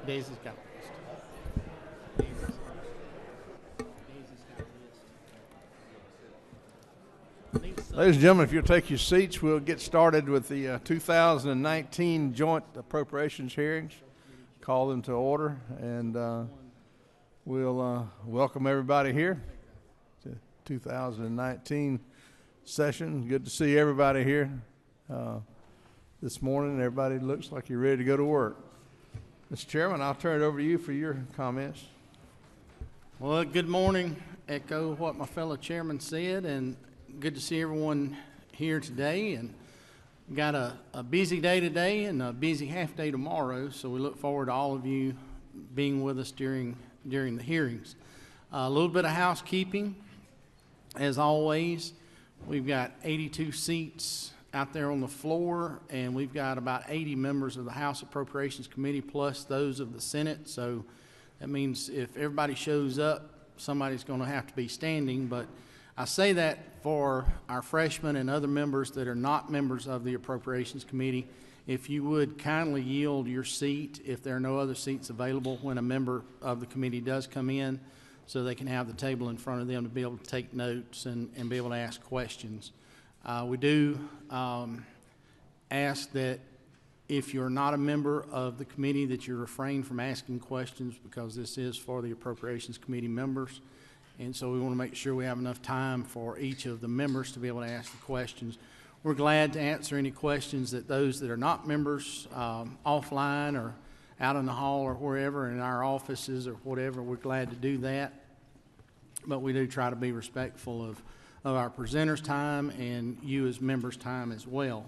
Daisy's got a list. Ladies and gentlemen, if you'll take your seats, we'll get started with the 2019 joint appropriations hearings. Call them to order, and we'll welcome everybody here to 2019 session. Good to see everybody here this morning. Everybody looks like you're ready to go to work. Mr. Chairman, I'll turn it over to you for your comments. Well, good morning. Echo what my fellow chairman said, and good to see everyone here today. And got a busy day today and a busy half day tomorrow, so we look forward to all of you being with us during the hearings. A little bit of housekeeping. As always, we've got 82 seats out there on the floor, and we've got about 80 members of the House Appropriations Committee plus those of the Senate. So that means if everybody shows up, somebody's going to have to be standing. But I say that for our freshmen and other members that are not members of the Appropriations Committee. If you would kindly yield your seat if there are no other seats available when a member of the committee does come in, so they can have the table in front of them to be able to take notes and be able to ask questions. We do ask that if you're not a member of the committee that you refrain from asking questions, because this is for the Appropriations Committee members. And so we want to make sure we have enough time for each of the members to be able to ask the questions. We're glad to answer any questions that those that are not members offline or out in the hall or wherever in our offices or whatever. We're glad to do that. But we do try to be respectful of our presenters' time and you as members' time as well.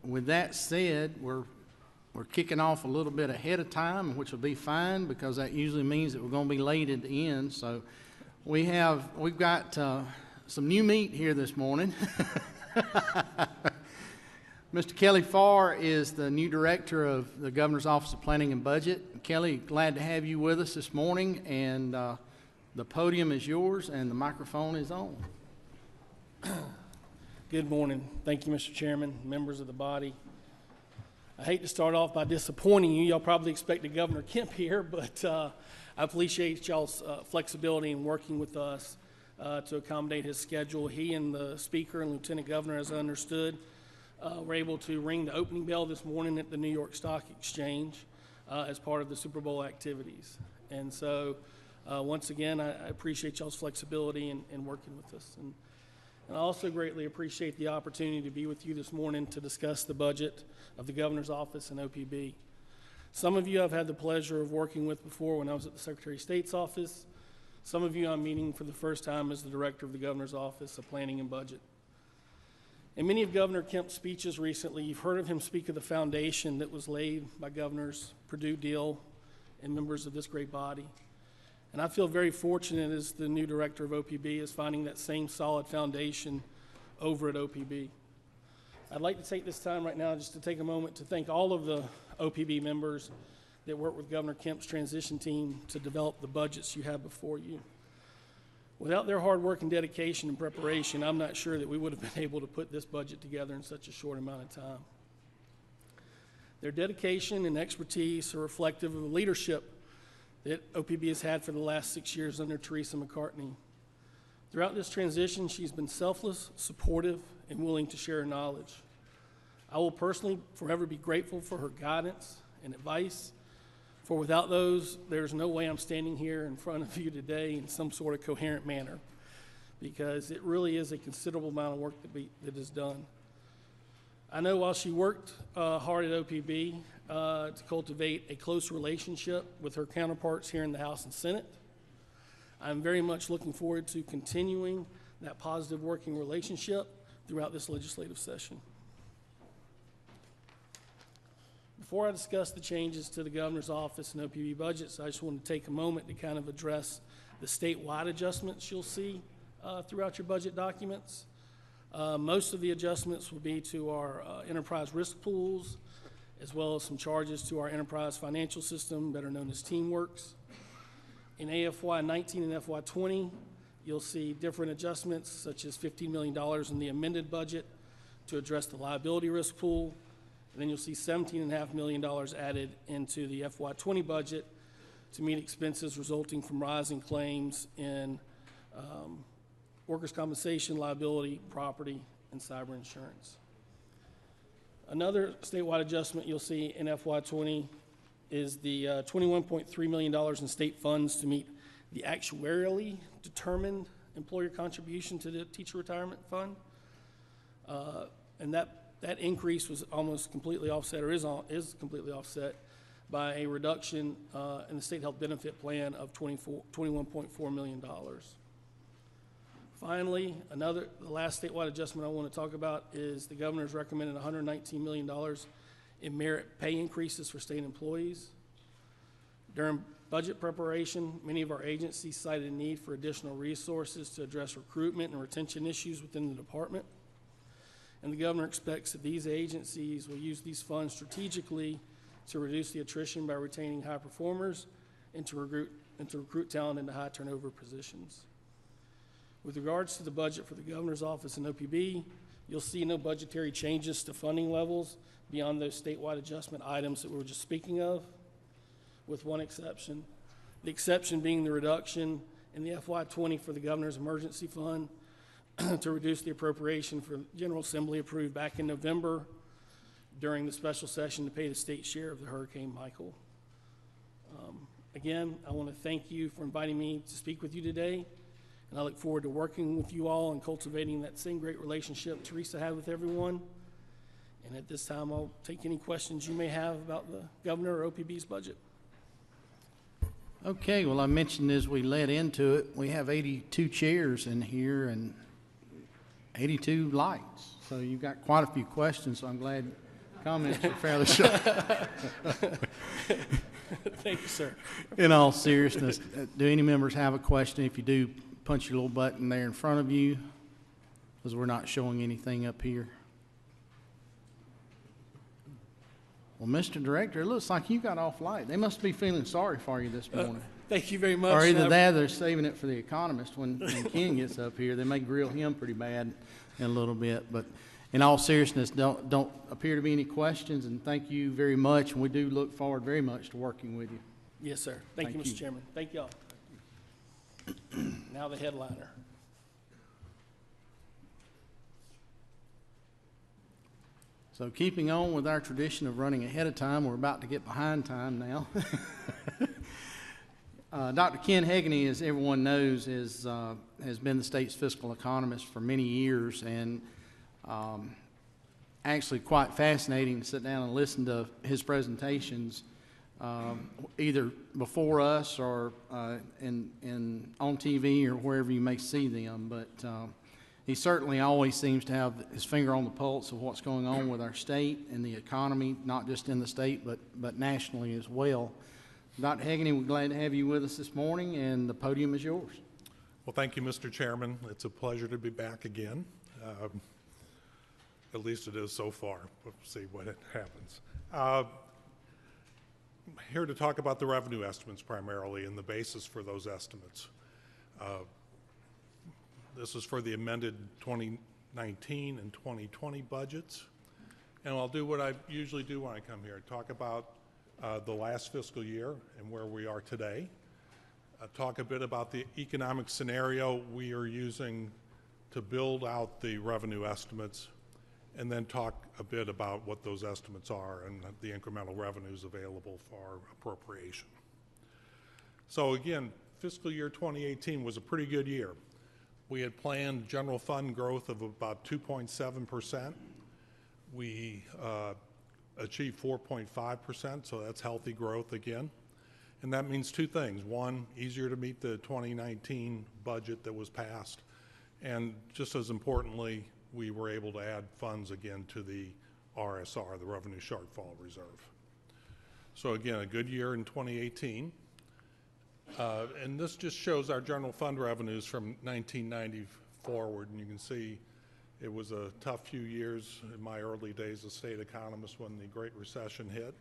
With that said, we're kicking off a little bit ahead of time, which will be fine because that usually means that we're going to be late at the end. So we've got some new meat here this morning. Mr. Kelly Farr is the new director of the Governor's Office of Planning and Budget. Kelly, glad to have you with us this morning, and the podium is yours and the microphone is on. Good morning. Thank you, Mr. Chairman, members of the body. I hate to start off by disappointing you. Y'all probably expected Governor Kemp here, but I appreciate y'all's flexibility in working with us to accommodate his schedule. He and the Speaker and Lieutenant Governor, as I understood, were able to ring the opening bell this morning at the New York Stock Exchange as part of the Super Bowl activities. And so, once again, I appreciate y'all's flexibility in working with us. And I also greatly appreciate the opportunity to be with you this morning to discuss the budget of the Governor's Office and OPB. Some of you I've had the pleasure of working with before when I was at the Secretary of State's office. Some of you I'm meeting for the first time as the Director of the Governor's Office of Planning and Budget. In many of Governor Kemp's speeches recently, you've heard of him speak of the foundation that was laid by Governors Perdue, Deal, and members of this great body. And I feel very fortunate as the new director of OPB is finding that same solid foundation over at OPB. I'd like to take this time right now just to take a moment to thank all of the OPB members that work with Governor Kemp's transition team to develop the budgets you have before you. Without their hard work and dedication and preparation, I'm not sure that we would have been able to put this budget together in such a short amount of time. Their dedication and expertise are reflective of the leadership that OPB has had for the last 6 years under Teresa McCartney. Throughout this transition, she's been selfless, supportive, and willing to share her knowledge. I will personally forever be grateful for her guidance and advice, for without those, there's no way I'm standing here in front of you today in some sort of coherent manner, because it really is a considerable amount of work that is done. I know while she worked hard at OPB to cultivate a close relationship with her counterparts here in the House and Senate, I'm very much looking forward to continuing that positive working relationship throughout this legislative session. Before I discuss the changes to the Governor's Office and OPB budgets, I just want to take a moment to kind of address the statewide adjustments you'll see throughout your budget documents. Most of the adjustments will be to our enterprise risk pools, as well as some charges to our enterprise financial system, better known as TeamWorks. In AFY 19 and FY 20, you'll see different adjustments, such as $15 million in the amended budget to address the liability risk pool, And then you'll see $17.5 million added into the FY20 budget to meet expenses resulting from rising claims in workers' compensation, liability, property, and cyber insurance. Another statewide adjustment you'll see in FY20 is the $21.3 million in state funds to meet the actuarially determined employer contribution to the teacher retirement fund. And that increase was almost completely offset, or is completely offset, by a reduction in the state health benefit plan of $21.4 million. Finally, the last statewide adjustment I want to talk about is the governor's recommended $119 million in merit pay increases for state employees. During budget preparation, many of our agencies cited a need for additional resources to address recruitment and retention issues within the department. And the governor expects that these agencies will use these funds strategically to reduce the attrition by retaining high performers and to recruit talent into high turnover positions. With regards to the budget for the governor's office and OPB, you'll see no budgetary changes to funding levels beyond those statewide adjustment items that we were just speaking of, with one exception. The exception being the reduction in the FY20 for the governor's emergency fund to reduce the appropriation for General Assembly approved back in November during the special session to pay the state share of the Hurricane Michael. Again, I want to thank you for inviting me to speak with you today, and I look forward to working with you all and cultivating that same great relationship Teresa had with everyone. And at this time, I'll take any questions you may have about the governor or OPB's budget. Okay, well, I mentioned as we led into it, we have 82 chairs in here and 82 lights. So you've got quite a few questions, so I'm glad comments are fairly short. Thank you, sir. In all seriousness, do any members have a question? If you do, punch your little button there in front of you, because we're not showing anything up here. Well, Mr. Director, it looks like you got off light. They must be feeling sorry for you this morning. Thank you very much. Or either that or they're saving it for the economist when Ken gets up here. They may grill him pretty bad in a little bit. But in all seriousness, don't appear to be any questions, and thank you very much. And we do look forward very much to working with you. Yes, sir. Thank you, Mr. Chairman. Thank you all. Now the headliner. So keeping on with our tradition of running ahead of time, we're about to get behind time now. Dr. Ken Hegarty, as everyone knows, has been the state's fiscal economist for many years, and actually quite fascinating to sit down and listen to his presentations, either before us or on TV or wherever you may see them. But he certainly always seems to have his finger on the pulse of what's going on with our state and the economy, not just in the state, but nationally as well. Dr. Hegarty, we're glad to have you with us this morning, and the podium is yours. Well, thank you, Mr. Chairman. It's a pleasure to be back again. At least it is so far. We'll see what happens. Here to talk about the revenue estimates primarily and the basis for those estimates. This is for the amended 2019 and 2020 budgets. And I'll do what I usually do when I come here, talk about the last fiscal year and where we are today. Talk a bit about the economic scenario we are using to build out the revenue estimates, and then talk a bit about what those estimates are and the incremental revenues available for appropriation. So again, fiscal year 2018 was a pretty good year. We had planned general fund growth of about 2.7%. We achieved 4.5%, so that's healthy growth again. And that means two things. One, easier to meet the 2019 budget that was passed. And just as importantly, we were able to add funds again to the RSR, the Revenue Shortfall Reserve. So again, a good year in 2018. And this just shows our general fund revenues from 1990 forward. And you can see it was a tough few years in my early days as state economist when the Great Recession hit.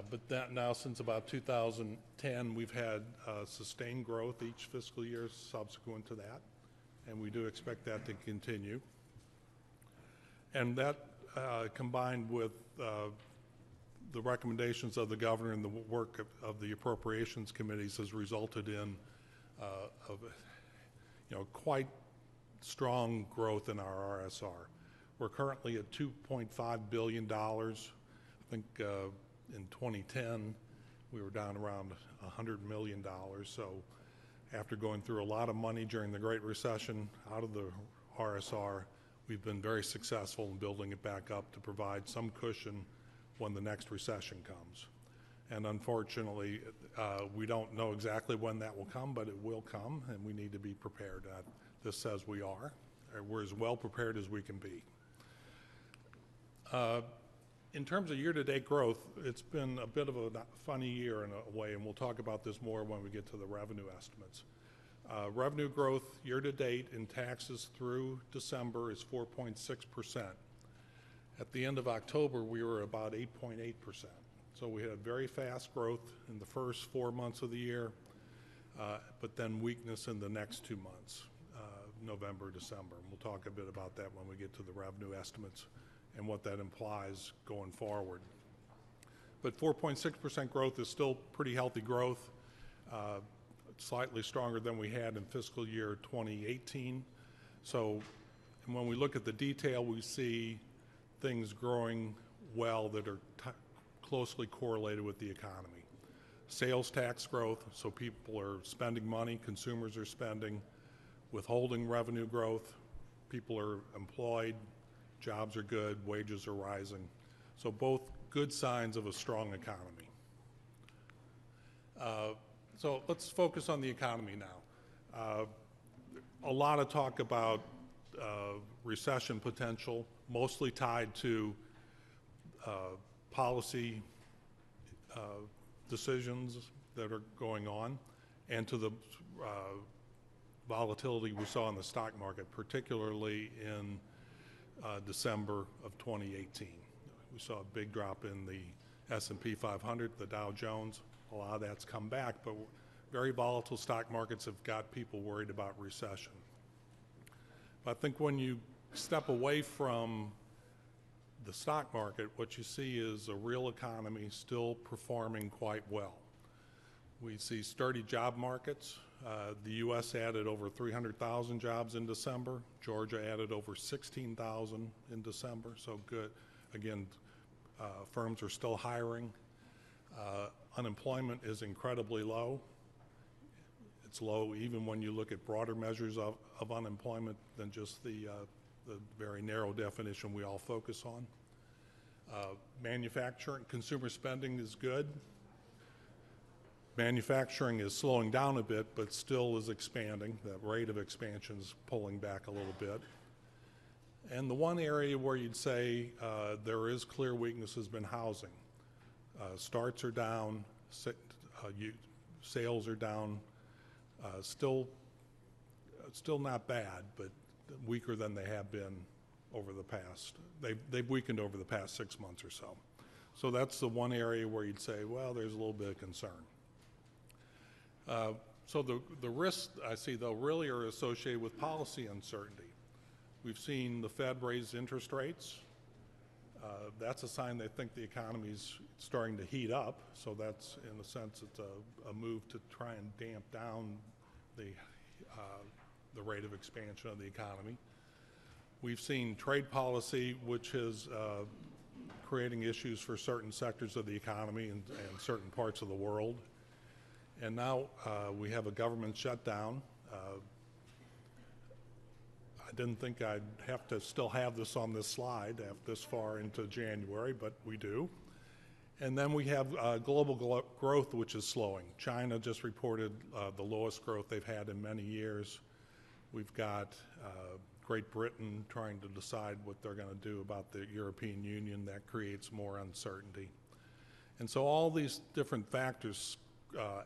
But that now, since about 2010, we've had sustained growth each fiscal year subsequent to that, and we do expect that to continue. And that combined with the recommendations of the governor and the work of the appropriations committees has resulted in quite strong growth in our RSR. We're currently at $2.5 billion. I think in 2010 we were down around $100 million. So after going through a lot of money during the Great Recession out of the RSR, we've been very successful in building it back up to provide some cushion when the next recession comes. And unfortunately, we don't know exactly when that will come, but it will come, and we need to be prepared. This says we are. We're as well prepared as we can be. In terms of year-to-date growth, it's been a bit of a funny year in a way, and we'll talk about this more when we get to the revenue estimates. Revenue growth year-to-date in taxes through December is 4.6%. At the end of October, we were about 8.8%. So we had very fast growth in the first 4 months of the year, but then weakness in the next 2 months, November, December. And we'll talk a bit about that when we get to the revenue estimates and what that implies going forward. But 4.6% growth is still pretty healthy growth, slightly stronger than we had in fiscal year 2018. So and when we look at the detail, we see things growing well that are closely correlated with the economy. Sales tax growth, so people are spending money, consumers are spending. Withholding revenue growth, people are employed, jobs are good, wages are rising. So both good signs of a strong economy. So let's focus on the economy now. A lot of talk about recession potential, mostly tied to policy decisions that are going on and to the volatility we saw in the stock market, particularly in December of 2018. We saw a big drop in the S&P 500, the Dow Jones. A lot of that's come back, but very volatile stock markets have got people worried about recession. But I think when you step away from the stock market, what you see is a real economy still performing quite well. We see sturdy job markets. The U.S. added over 300,000 jobs in December. Georgia added over 16,000 in December, so good. Again, firms are still hiring. Unemployment is incredibly low. It's low even when you look at broader measures of unemployment than just the very narrow definition we all focus on. Manufacturing, consumer spending is good. Manufacturing is slowing down a bit, but still is expanding. The rate of expansion is pulling back a little bit. And the one area where you'd say there is clear weakness has been housing. Starts are down, sales are down, still not bad, but weaker than they have been over the past. They've weakened over the past 6 months or so. So that's the one area where you'd say, well, there's a little bit of concern. So the risks I see, though, really are associated with policy uncertainty. We've seen the Fed raise interest rates. That's a sign they think the economy's starting to heat up. So that's, in a sense, it's a move to try and damp down the rate of expansion of the economy. We've seen trade policy, which is creating issues for certain sectors of the economy and certain parts of the world. And now we have a government shutdown. I didn't think I'd have to still have this on this slide this far into January, but we do. And then we have global growth, which is slowing. China just reported the lowest growth they've had in many years. We've got Great Britain trying to decide what they're going to do about the European Union. That creates more uncertainty. And so all these different factors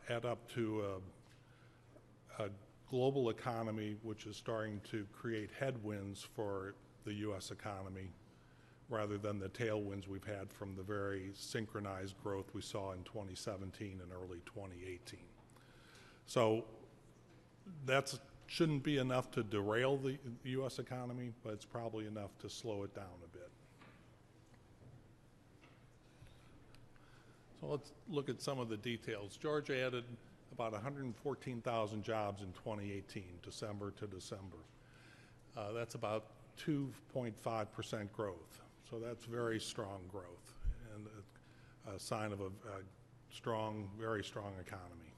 add up to a global economy which is starting to create headwinds for the U.S. economy rather than the tailwinds we've had from the very synchronized growth we saw in 2017 and early 2018. So that shouldn't be enough to derail the U.S. economy, but it's probably enough to slow it down a bit. So let's look at some of the details. Georgia added about 114,000 jobs in 2018, December to December. That's about 2.5% growth. So that's very strong growth and a sign of a strong, very strong economy.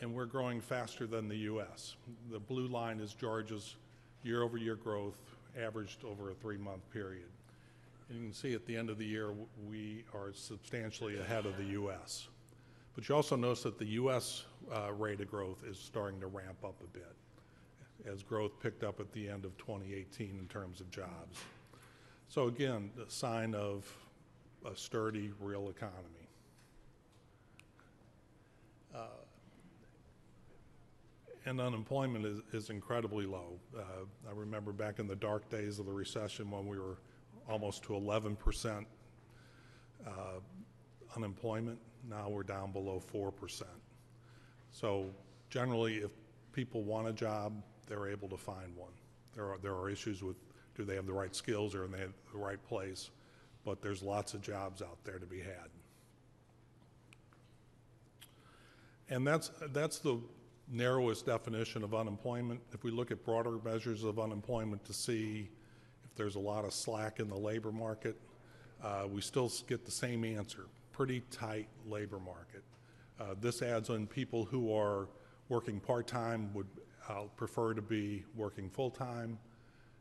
And we're growing faster than the U.S. The blue line is Georgia's year-over-year growth averaged over a 3-month period. And you can see at the end of the year, we are substantially ahead of the U.S. But you also notice that the U.S. Rate of growth is starting to ramp up a bit as growth picked up at the end of 2018 in terms of jobs. So again, a sign of a sturdy, real economy. And unemployment is incredibly low. I remember back in the dark days of the recession when we were almost to 11% unemployment. Now we're down below 4%. So generally, if people want a job, they're able to find one. There are issues with, do they have the right skills or are they in the right place? But there's lots of jobs out there to be had. And that's the narrowest definition of unemployment. If we look at broader measures of unemployment to see if there's a lot of slack in the labor market, we still get the same answer, pretty tight labor market. This adds on people who are working part-time would prefer to be working full-time,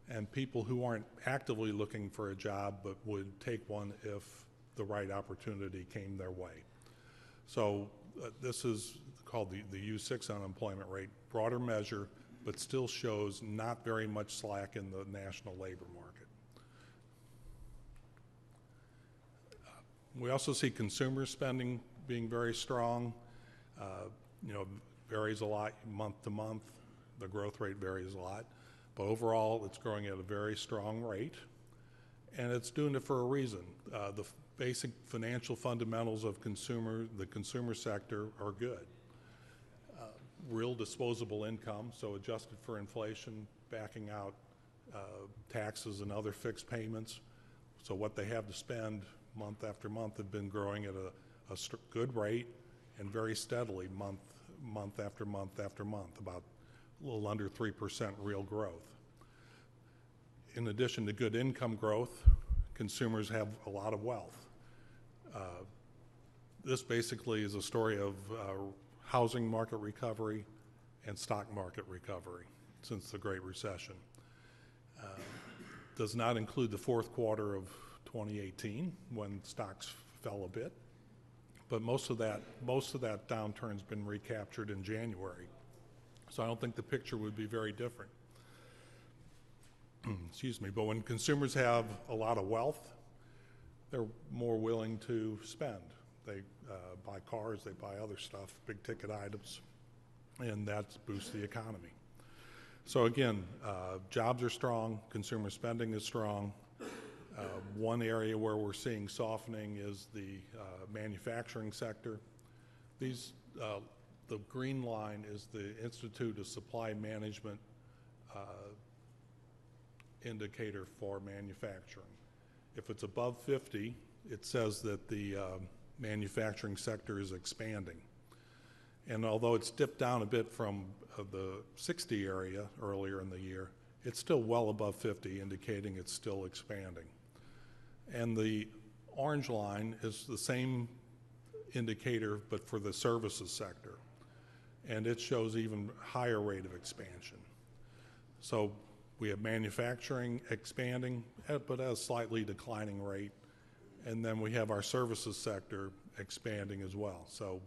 and people who aren't actively looking for a job but would take one if the right opportunity came their way. So this is called the U6 unemployment rate, broader measure, but still shows not very much slack in the national labor market. We also see consumer spending being very strong. Varies a lot month to month. The growth rate varies a lot. But overall, it's growing at a very strong rate. And it's doing it for a reason. The basic financial fundamentals of the consumer sector are good. Real disposable income, so adjusted for inflation, backing out taxes and other fixed payments. So what they have to spend month after month have been growing at a good rate and very steadily month after month after month, about a little under 3% real growth. In addition to good income growth, consumers have a lot of wealth. This basically is a story of housing market recovery and stock market recovery since the Great Recession. Does not include the fourth quarter of 2018 when stocks fell a bit, but most of that downturn's been recaptured in January. So I don't think the picture would be very different. Excuse me, but when consumers have a lot of wealth, they're more willing to spend. They buy cars, they buy other stuff, big ticket items, and that boosts the economy. So again, jobs are strong, consumer spending is strong. One area where we're seeing softening is the manufacturing sector. The green line is the Institute of Supply Management indicator for manufacturing. If it's above 50, it says that the manufacturing sector is expanding. And although it's dipped down a bit from the 60 area earlier in the year, it's still well above 50, indicating it's still expanding. And the orange line is the same indicator, but for the services sector. And it shows even higher rate of expansion. So we have manufacturing expanding, but at a slightly declining rate. And then we have our services sector expanding as well. So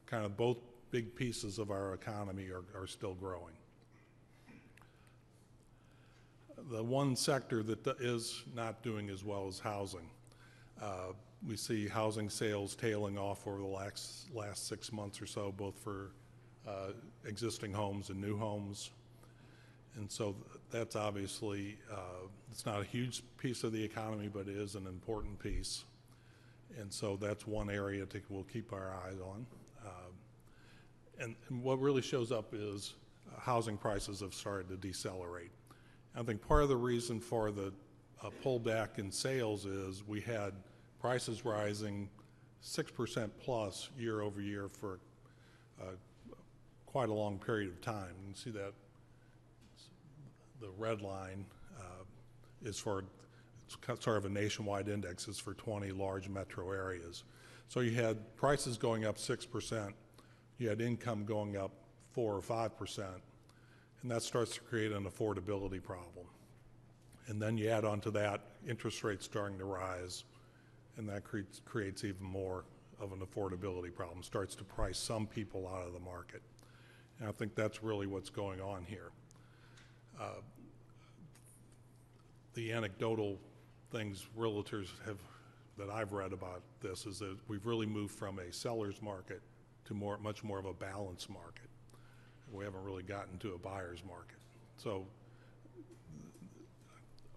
kind of both big pieces of our economy are still growing. The one sector that is not doing as well is housing. We see housing sales tailing off over the last 6 months or so, both for existing homes and new homes. And so that's obviously, it's not a huge piece of the economy, but it is an important piece. And so that's one area we'll keep our eyes on. And what really shows up is housing prices have started to decelerate. I think part of the reason for the pullback in sales is we had prices rising 6% plus year over year for quite a long period of time. You can see that the red line is for, it's sort of a nationwide index, is for 20 large metro areas. So you had prices going up 6%, you had income going up 4 or 5%, and that starts to create an affordability problem. And then you add on to that interest rates starting to rise, and that creates even more of an affordability problem, starts to price some people out of the market. And I think that's really what's going on here. The anecdotal things realtors have, that I've read about this, is that we've really moved from a seller's market to much more of a balanced market. We haven't really gotten to a buyer's market. So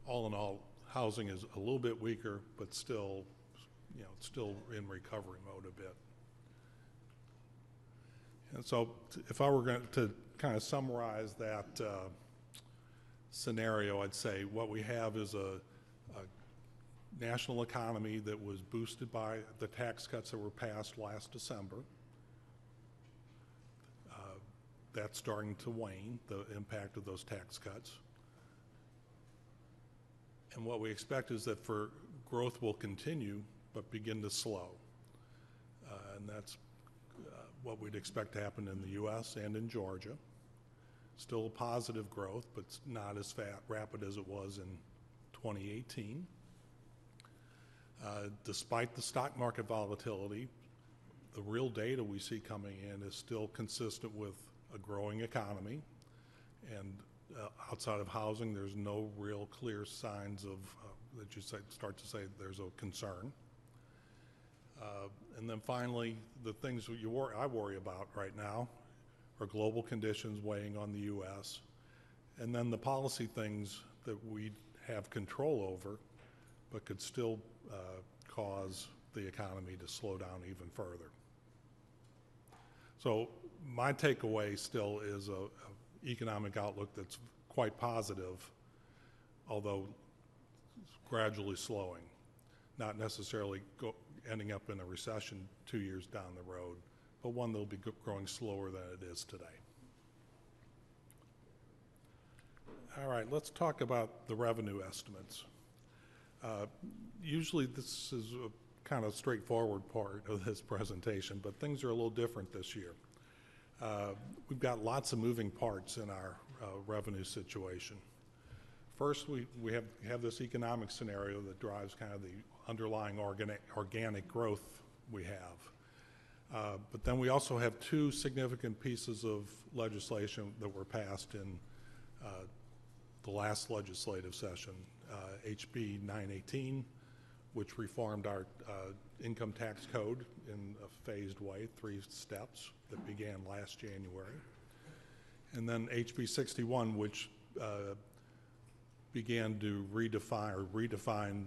all in all, housing is a little bit weaker, but still, you know, it's still in recovery mode a bit. And so if I were going to kind of summarize that scenario, I'd say what we have is a national economy that was boosted by the tax cuts that were passed last December. That's starting to wane, the impact of those tax cuts. And what we expect is that for growth will continue, but begin to slow. And that's what we'd expect to happen in the U.S. and in Georgia. Still a positive growth, but not as rapid as it was in 2018. Despite the stock market volatility, the real data we see coming in is still consistent with a growing economy. And outside of housing, there's no real clear signs of that you start to say there's a concern. And then finally, the things that I worry about right now are global conditions weighing on the U.S., and then the policy things that we have control over, but could still cause the economy to slow down even further. So my takeaway still is a economic outlook that's quite positive, although gradually slowing, not necessarily ending up in a recession 2 years down the road, but one that'll be growing slower than it is today. All right, let's talk about the revenue estimates. Usually this is a kind of straightforward part of this presentation, but things are a little different this year. We've got lots of moving parts in our revenue situation. First, we have this economic scenario that drives kind of the underlying organic growth we have. But then we also have two significant pieces of legislation that were passed in the last legislative session, HB 918, which reformed our income tax code in a phased way, 3 steps that began last January. And then HB 61, which began to redefine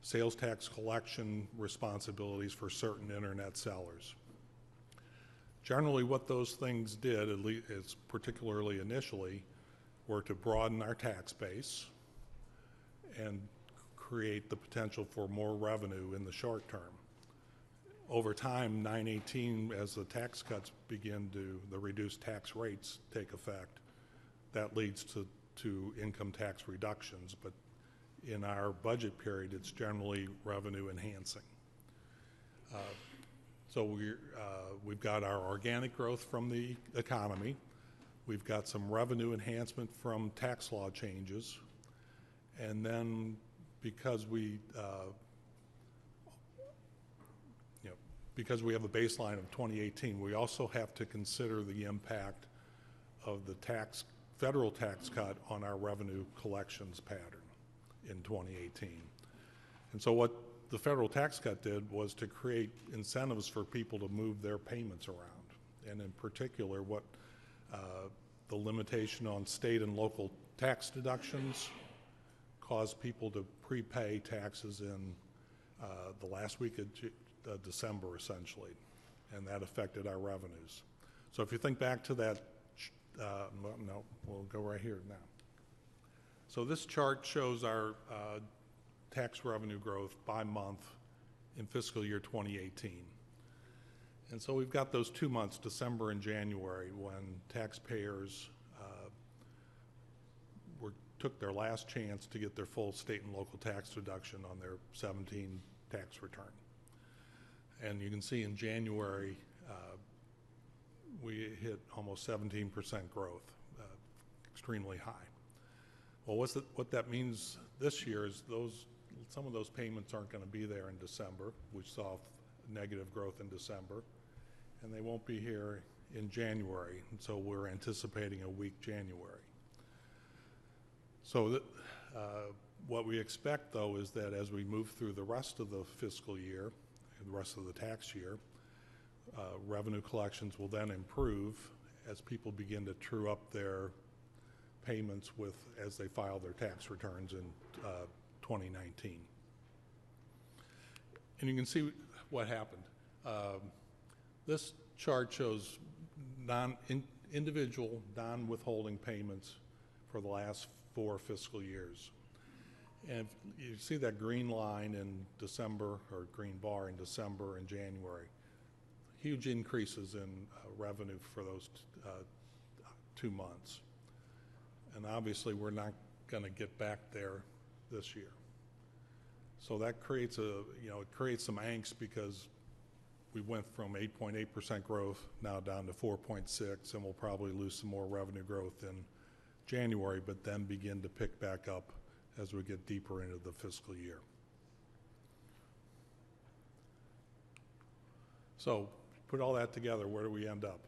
sales tax collection responsibilities for certain internet sellers. Generally, what those things did, at least particularly initially, were to broaden our tax base and create the potential for more revenue in the short term. Over time, 918, as the tax cuts begin to, the reduced tax rates take effect, that leads to income tax reductions, but in our budget period, it's generally revenue enhancing. So we've got our organic growth from the economy. We've got some revenue enhancement from tax law changes. And then because we have a baseline of 2018, we also have to consider the impact of the federal tax cut on our revenue collections pattern in 2018. And so what the federal tax cut did was to create incentives for people to move their payments around. And in particular, what the limitation on state and local tax deductions caused people to prepay taxes in the last week of December, essentially, and that affected our revenues. So if you think back to that, no, we'll go right here now. So this chart shows our tax revenue growth by month in fiscal year 2018. And so we've got those 2 months, December and January, when taxpayers took their last chance to get their full state and local tax deduction on their 17 tax return. And you can see in January, we hit almost 17% growth, extremely high. Well, what that means this year is some of those payments aren't going to be there in December. We saw negative growth in December, and they won't be here in January, and so we're anticipating a weak January. So what we expect, though, is that as we move through the rest of the fiscal year, the rest of the tax year, revenue collections will then improve as people begin to true up their payments as they file their tax returns in 2019. And you can see what happened. This chart shows individual non-withholding payments for the last 4 fiscal years. And you see that green line in December, or green bar in December and January. Huge increases in revenue for those 2 months. And obviously we're not going to get back there this year. So that creates it creates some angst, because we went from 8.8% growth now down to 4.6, and we'll probably lose some more revenue growth in January, but then begin to pick back up as we get deeper into the fiscal year. So put all that together, where do we end up?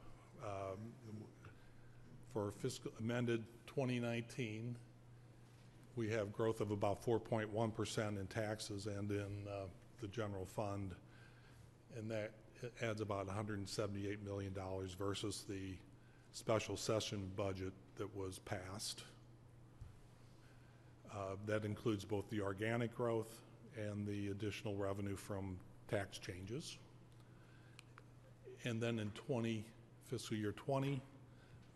For fiscal amended 2019, we have growth of about 4.1% in taxes and in the general fund, and that adds about $178 million versus the special session budget that was passed. That includes both the organic growth and the additional revenue from tax changes. And then in fiscal year 20,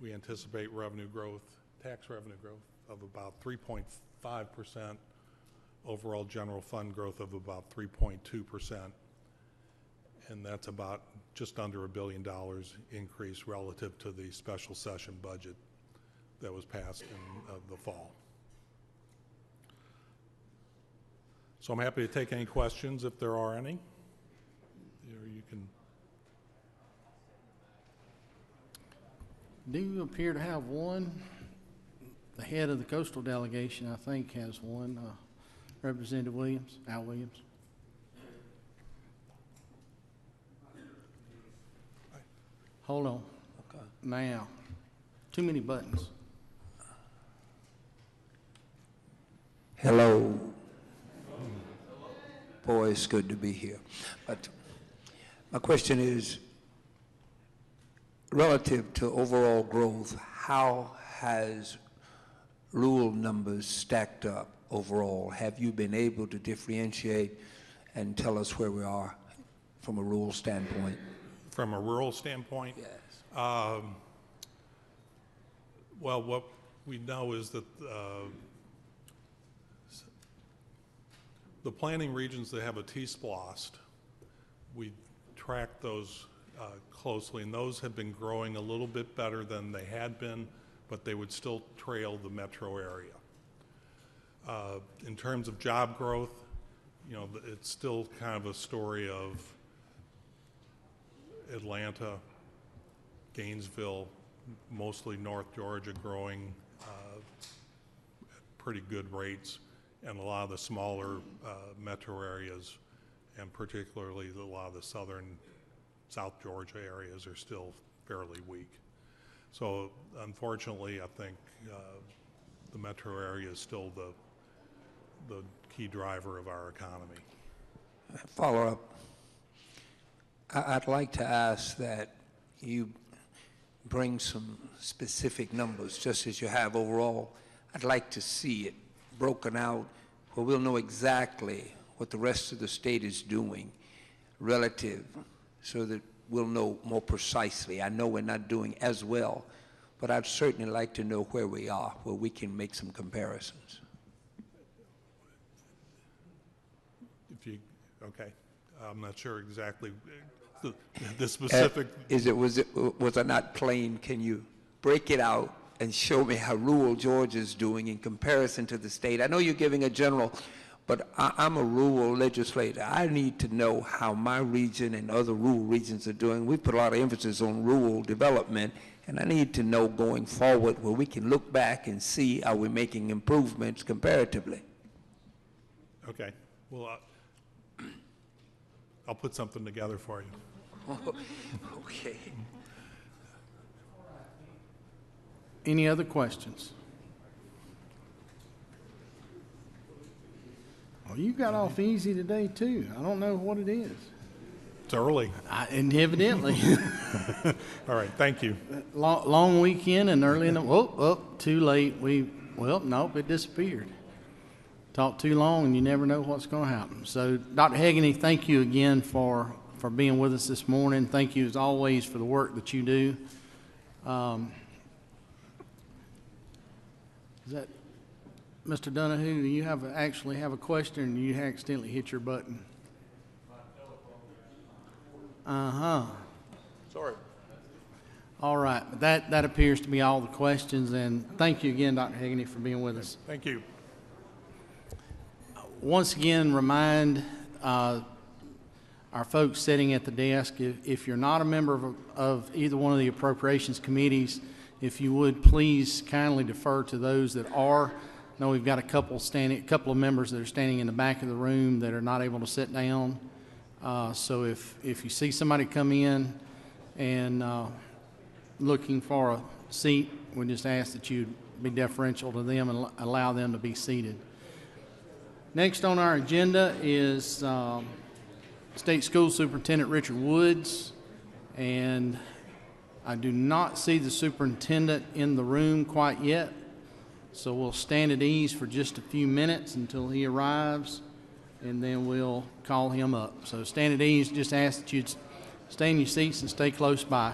we anticipate tax revenue growth of about 3.5%, overall general fund growth of about 3.2%, and that's about just under $1 billion increase relative to the special session budget that was passed in the fall. So I'm happy to take any questions if there are any. You can. Do you appear to have one? The head of the coastal delegation, I think, has one. Representative Williams, Al Williams. Hold on. Okay. Now, too many buttons. Hello. Boy, it's good to be here. But my question is, relative to overall growth, how has rural numbers stacked up overall? Have you been able to differentiate and tell us where we are from a rural standpoint? From a rural standpoint? Yes. Well, what we know is that the planning regions that have a T-SPLOST, we track those closely, and those have been growing a little bit better than they had been, but they would still trail the metro area. In terms of job growth, it's still kind of a story of Atlanta, Gainesville, mostly North Georgia growing at pretty good rates, and a lot of the smaller metro areas, and particularly a lot of the South Georgia areas are still fairly weak. So unfortunately, I think the metro area is still the key driver of our economy. Follow up. I'd like to ask that you bring some specific numbers, just as you have overall. I'd like to see it broken out where we'll know exactly what the rest of the state is doing relative, so that we'll know more precisely. I know we're not doing as well, but I'd certainly like to know where we are, where we can make some comparisons. okay? I'm not sure exactly the specific. Was I not plain? Can you break it out and show me how rural Georgia is doing in comparison to the state? I know you're giving a general, but I'm a rural legislator. I need to know how my region and other rural regions are doing. We put a lot of emphasis on rural development, and I need to know going forward where we can look back and see how we're making improvements comparatively. Okay, well, I'll put something together for you. Okay. Any other questions? Well, you got off easy today, too. I don't know what it is. It's early. And evidently. All right, thank you. Long weekend and early in the, too late. Nope, it disappeared. Talk too long and you never know what's going to happen. So, Dr. Hegarty, thank you again for being with us this morning. Thank you, as always, for the work that you do. Is that Mr. Donahue? Do you actually have a question, or do you accidentally hit your button? Sorry. All right. That appears to be all the questions. And thank you again, Dr. Hegarty, for being with us. Thank you. Once again, remind our folks sitting at the desk, if you're not a member of either one of the appropriations committees, if you would please kindly defer to those that are. I know we've got a couple of members that are standing in the back of the room that are not able to sit down. So if you see somebody come in and looking for a seat, we just ask that you be deferential to them and allow them to be seated. Next on our agenda is State School Superintendent Richard Woods, and I do not see the superintendent in the room quite yet, so we'll stand at ease for just a few minutes until he arrives, and then we'll call him up. So stand at ease, just ask that you stay in your seats and stay close by.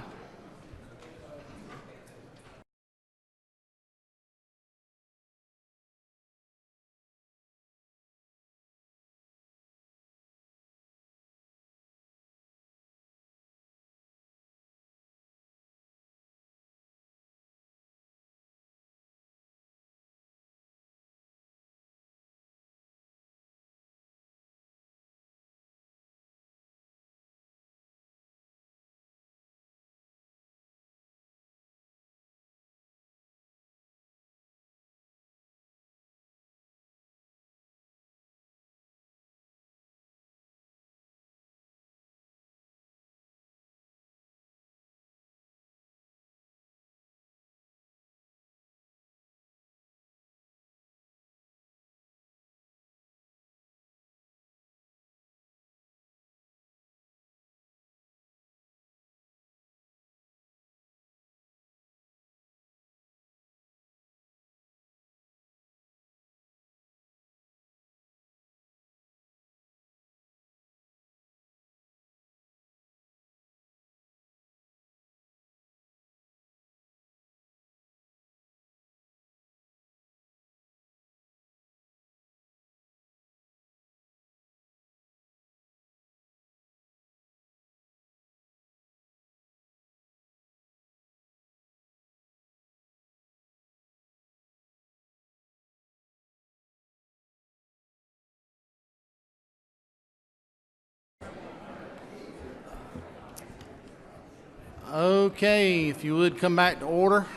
Okay, if you would come back to order.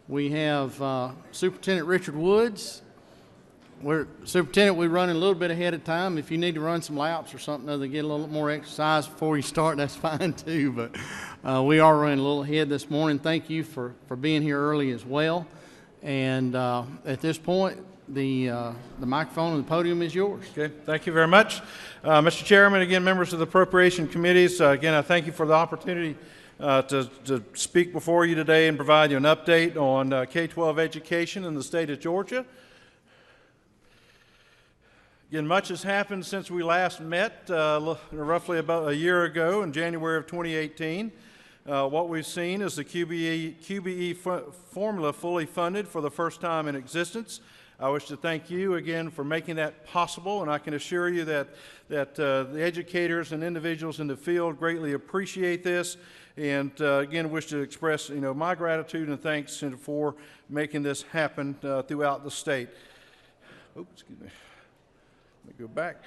We have Superintendent Richard Woods. Superintendent, we're running a little bit ahead of time. If you need to run some laps or something other than get a little more exercise before you start, that's fine too. But we are running a little ahead this morning. Thank you for being here early as well. And at this point, the microphone and the podium is yours. Okay, thank you very much. Mr. Chairman, again, members of the Appropriation Committees, again, I thank you for the opportunity to speak before you today and provide you an update on K-12 education in the state of Georgia. Again, much has happened since we last met roughly about a year ago in January of 2018. What we've seen is the QBE formula fully funded for the first time in existence. I wish to thank you again for making that possible, and I can assure you that the educators and individuals in the field greatly appreciate this, and again wish to express my gratitude and thanks for making this happen throughout the state. Oh, excuse me. Let me go back.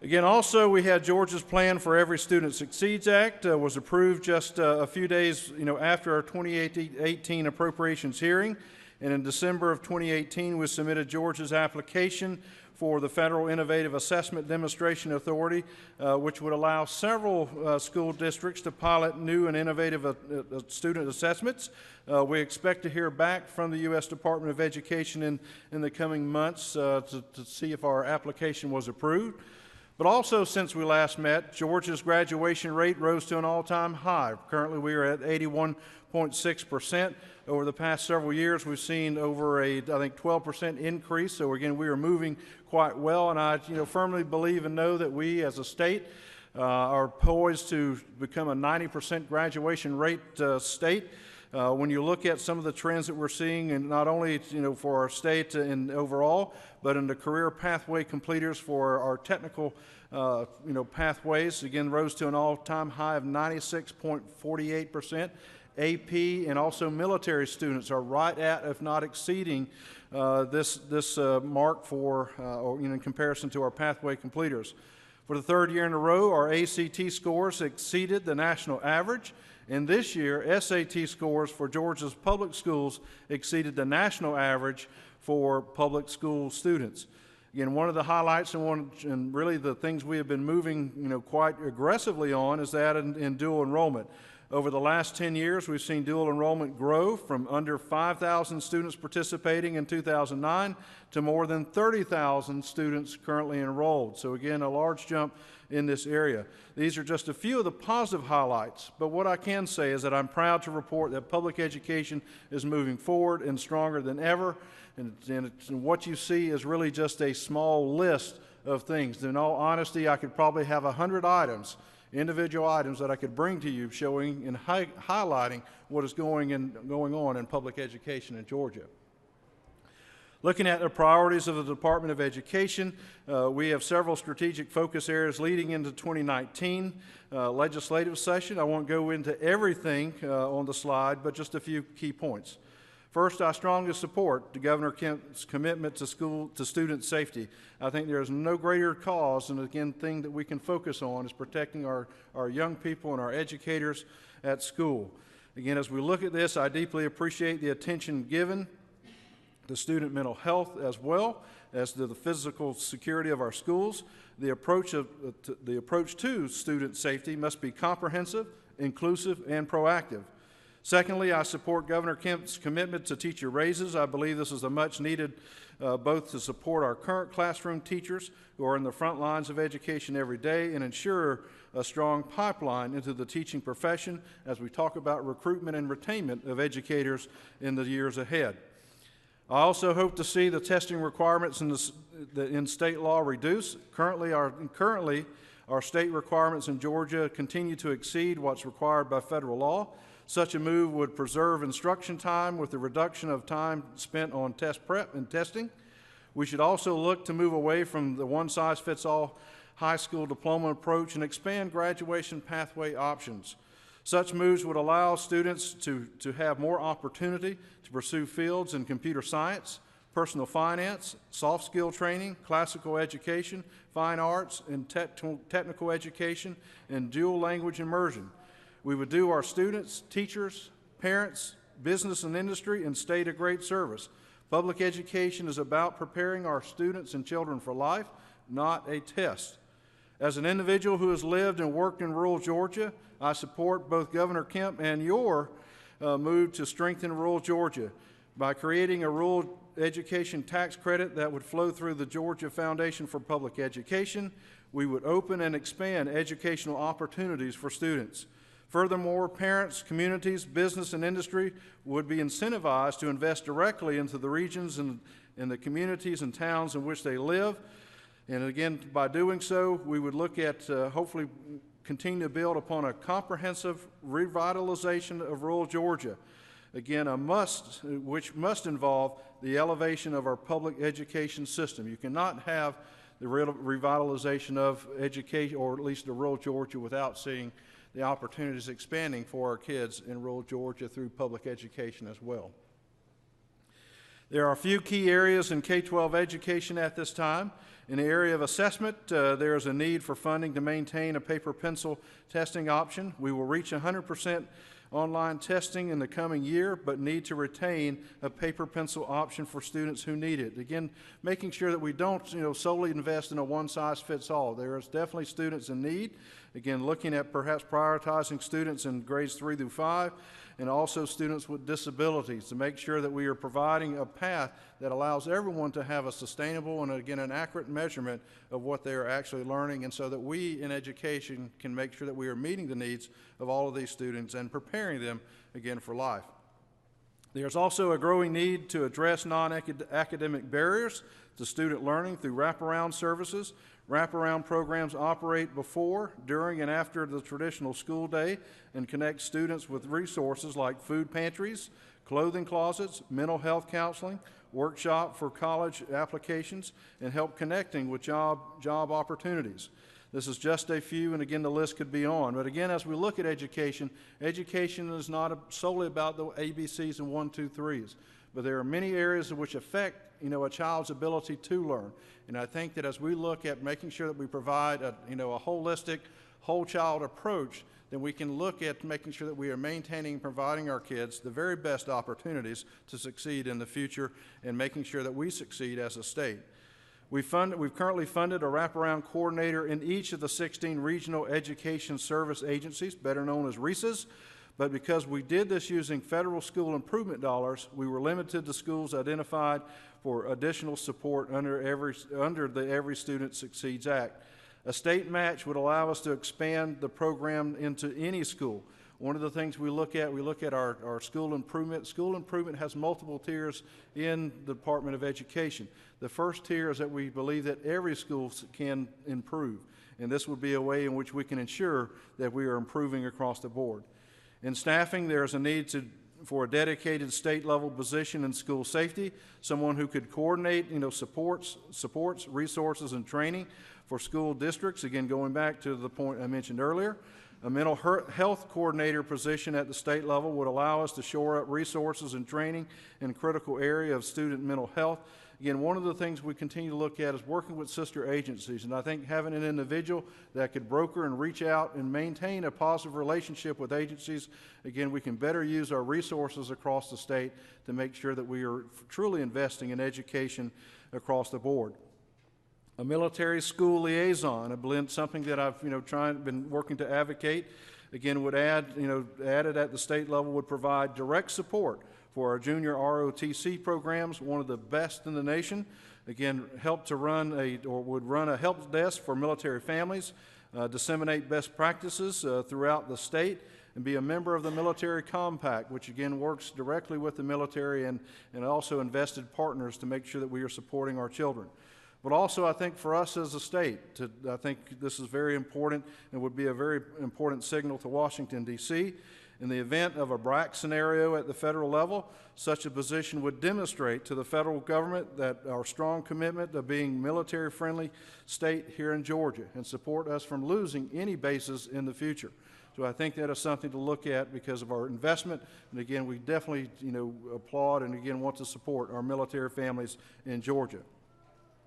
Again, also, we had Georgia's Plan for Every Student Succeeds Act was approved just a few days after our 2018 appropriations hearing. And in December of 2018, we submitted Georgia's application for the Federal Innovative Assessment Demonstration Authority, which would allow several school districts to pilot new and innovative student assessments. We expect to hear back from the U.S. Department of Education in the coming months to see if our application was approved. But also, since we last met, Georgia's graduation rate rose to an all-time high. Currently, we are at 81.6%. Over the past several years, we've seen over I think 12% increase. So again, we are moving quite well, and I firmly believe and know that we as a state are poised to become a 90% graduation rate state. When you look at some of the trends that we're seeing, and not only for our state and overall, but in the career pathway completers for our technical pathways, again rose to an all-time high of 96.48%. AP and also military students are right at, if not exceeding, this mark for in comparison to our pathway completers. For the third year in a row, our ACT scores exceeded the national average. And this year, SAT scores for Georgia's public schools exceeded the national average for public school students. Again, one of the highlights and really the things we have been moving quite aggressively on is that in dual enrollment. Over the last 10 years, we've seen dual enrollment grow from under 5,000 students participating in 2009 to more than 30,000 students currently enrolled. So again, a large jump in this area. These are just a few of the positive highlights, but what I can say is that I'm proud to report that public education is moving forward and stronger than ever, and what you see is really just a small list of things. In all honesty, I could probably have 100 items, individual items that I could bring to you showing and highlighting what is going on in public education in Georgia. Looking at the priorities of the Department of Education, we have several strategic focus areas leading into 2019 legislative session. I won't go into everything on the slide, but just a few key points. First, I strongly support the Governor Kemp's commitment to student safety. I think there is no greater cause and, again, thing that we can focus on is protecting our young people and our educators at school. Again, as we look at this, I deeply appreciate the attention given to student mental health as well as to the physical security of our schools. The approach to student safety must be comprehensive, inclusive, and proactive. Secondly, I support Governor Kemp's commitment to teacher raises. I believe this is a much needed both to support our current classroom teachers who are in the front lines of education every day and ensure a strong pipeline into the teaching profession as we talk about recruitment and retainment of educators in the years ahead. I also hope to see the testing requirements in state law reduce. Currently, our state requirements in Georgia continue to exceed what's required by federal law. Such a move would preserve instruction time with the reduction of time spent on test prep and testing. We should also look to move away from the one-size-fits-all high school diploma approach and expand graduation pathway options. Such moves would allow students to have more opportunity to pursue fields in computer science, personal finance, soft skill training, classical education, fine arts, and technical education, and dual language immersion. We would do our students, teachers, parents, business and industry, and state a great service. Public education is about preparing our students and children for life, not a test. As an individual who has lived and worked in rural Georgia, I support both Governor Kemp and your move to strengthen rural Georgia by creating a rural education tax credit that would flow through the Georgia Foundation for Public Education. We would open and expand educational opportunities for students. Furthermore, parents, communities, business, and industry would be incentivized to invest directly into the regions and the communities and towns in which they live. And again, by doing so, we would look at hopefully continue to build upon a comprehensive revitalization of rural Georgia. again, which must involve the elevation of our public education system. You cannot have the revitalization of education, or at least the rural Georgia, without seeing the opportunities expanding for our kids in rural Georgia through public education as well. There are a few key areas in K-12 education at this time. In the area of assessment, there is a need for funding to maintain a paper-pencil testing option. We will reach 100% online testing in the coming year, but need to retain a paper-pencil option for students who need it. Again, making sure that we don't solely invest in a one-size-fits-all. There is definitely students in need. Again, looking at perhaps prioritizing students in grades 3 through 5, and also students with disabilities, to make sure that we are providing a path that allows everyone to have a sustainable and, again, an accurate measurement of what they are actually learning, and so that we in education can make sure that we are meeting the needs of all of these students and preparing them, again, for life. There's also a growing need to address non-academic barriers to student learning through wraparound services. Wraparound programs operate before, during, and after the traditional school day and connect students with resources like food pantries, clothing closets, mental health counseling, workshop for college applications, and help connecting with job opportunities. This is just a few, and again, the list could be on. But again, as we look at education, education is not solely about the ABCs and 1, 2, 3s, but there are many areas which affect a child's ability to learn. And I think that as we look at making sure that we provide a holistic, whole child approach, then we can look at making sure that we are maintaining and providing our kids the very best opportunities to succeed in the future, and making sure that we succeed as a state. We've currently funded a wraparound coordinator in each of the 16 regional education service agencies, better known as RESAs. But because we did this using federal school improvement dollars, we were limited to schools identified for additional support under the Every Student Succeeds Act. A state match would allow us to expand the program into any school. One of the things we look at our school improvement. School improvement has multiple tiers in the Department of Education. The first tier is that we believe that every school can improve, and this would be a way in which we can ensure that we are improving across the board. In staffing, there is a need for a dedicated state-level position in school safety, someone who could coordinate, supports, resources, and training for school districts. Again, going back to the point I mentioned earlier, a mental health coordinator position at the state level would allow us to shore up resources and training in a critical area of student mental health. Again, one of the things we continue to look at is working with sister agencies, and I think having an individual that could broker and reach out and maintain a positive relationship with agencies, again, we can better use our resources across the state to make sure that we are truly investing in education across the board. A military school liaison, something that I've been working to advocate. Again, would added at the state level, would provide direct support for our junior ROTC programs, one of the best in the nation. Again, would run a help desk for military families, disseminate best practices throughout the state, and be a member of the Military Compact, which again works directly with the military and also invested partners to make sure that we are supporting our children. But also, I think for us as a state, I think this is very important and would be a very important signal to Washington, D.C. In the event of a BRAC scenario at the federal level, such a position would demonstrate to the federal government that our strong commitment of being military-friendly state here in Georgia, and support us from losing any bases in the future. So I think that is something to look at because of our investment. And again, we definitely applaud and again want to support our military families in Georgia.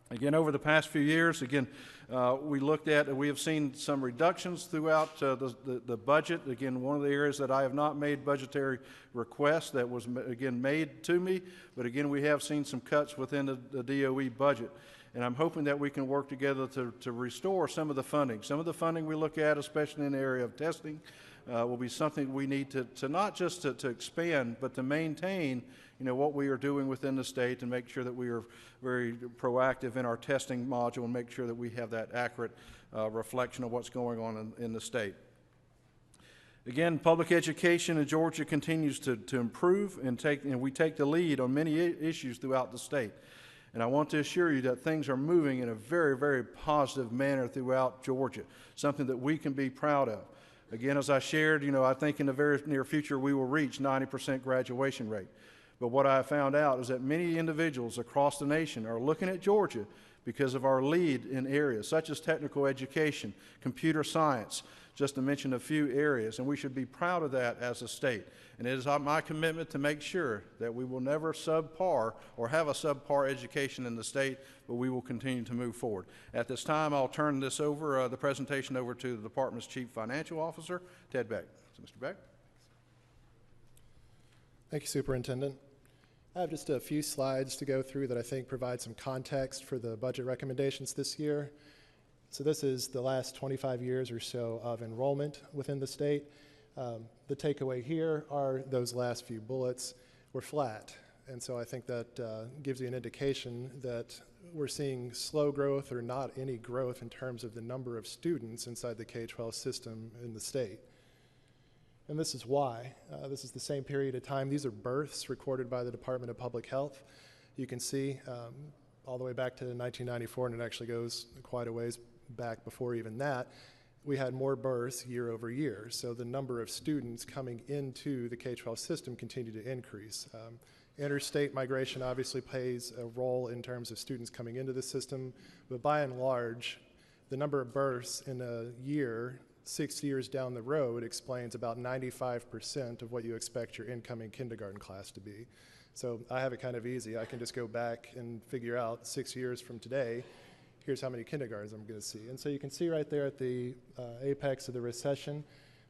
Again, over the past few years, we have seen some reductions throughout the budget. Again, one of the areas that I have not made budgetary requests that was, again, made to me, but again, we have seen some cuts within the DOE budget. And I'm hoping that we can work together to restore some of the funding. Some of the funding we look at, especially in the area of testing, will be something we need to not just to expand, but to maintain what we are doing within the state, and make sure that we are very proactive in our testing module and make sure that we have that accurate reflection of what's going on in the state. Again, public education in Georgia continues to improve, and we take the lead on many issues throughout the state. And I want to assure you that things are moving in a very, very positive manner throughout Georgia, something that we can be proud of. Again, as I shared, I think in the very near future we will reach 90% graduation rate. But what I found out is that many individuals across the nation are looking at Georgia because of our lead in areas such as technical education, computer science, just to mention a few areas, and we should be proud of that as a state. And it is my commitment to make sure that we will never subpar or have a subpar education in the state, but we will continue to move forward. At this time, I'll turn this over, the presentation over to the department's Chief Financial Officer, Ted Beck. So, Mr. Beck. Thank you, Superintendent. I have just a few slides to go through that I think provide some context for the budget recommendations this year. So this is the last 25 years or so of enrollment within the state. The takeaway here are those last few bullets were flat. And so I think that gives you an indication that we're seeing slow growth or not any growth in terms of the number of students inside the K-12 system in the state. And this is why. This is the same period of time. These are births recorded by the Department of Public Health. You can see all the way back to 1994, and it actually goes quite a ways back before even that. We had more births year over year. So the number of students coming into the K-12 system continued to increase. Interstate migration obviously plays a role in terms of students coming into the system, but by and large, the number of births in a year 6 years down the road explains about 95% of what you expect your incoming kindergarten class to be. So I have it kind of easy. I can just go back and figure out 6 years from today, here's how many kindergartens I'm going to see. And so you can see right there at the apex of the recession,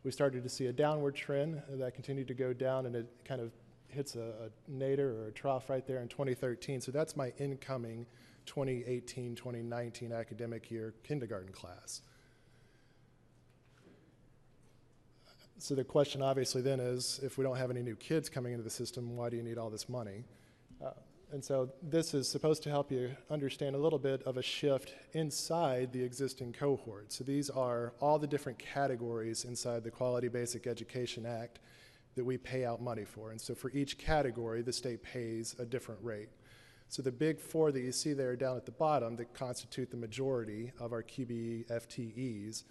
we started to see a downward trend that continued to go down, and it kind of hits a nadir or a trough right there in 2013. So that's my incoming 2018-2019 academic year kindergarten class. So the question obviously then is, if we don't have any new kids coming into the system, why do you need all this money? And so this is supposed to help you understand a little bit of a shift inside the existing cohort. So these are all the different categories inside the Quality Basic Education Act that we pay out money for. And so for each category, the state pays a different rate. So the big four that you see there down at the bottom that constitute the majority of our QBE FTEs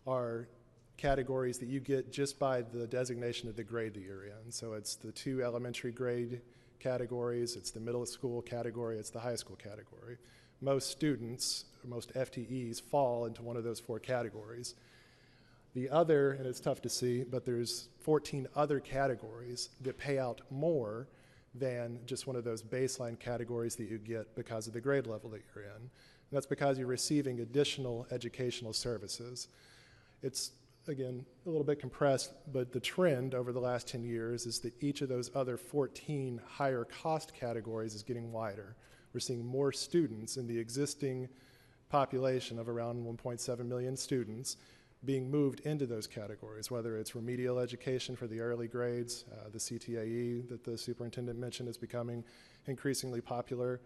are categories that you get just by the designation of the grade that you're in. So it's the 2 elementary grade categories, it's the middle school category, it's the high school category. Most students, or most FTEs, fall into one of those 4 categories. The other, and it's tough to see, but there's 14 other categories that pay out more than just one of those baseline categories that you get because of the grade level that you're in. And that's because you're receiving additional educational services. It's again, a little bit compressed, but the trend over the last 10 years is that each of those other 14 higher cost categories is getting wider. We're seeing more students in the existing population of around 1.7 million students being moved into those categories, whether it's remedial education for the early grades, the CTAE that the superintendent mentioned is becoming increasingly popular.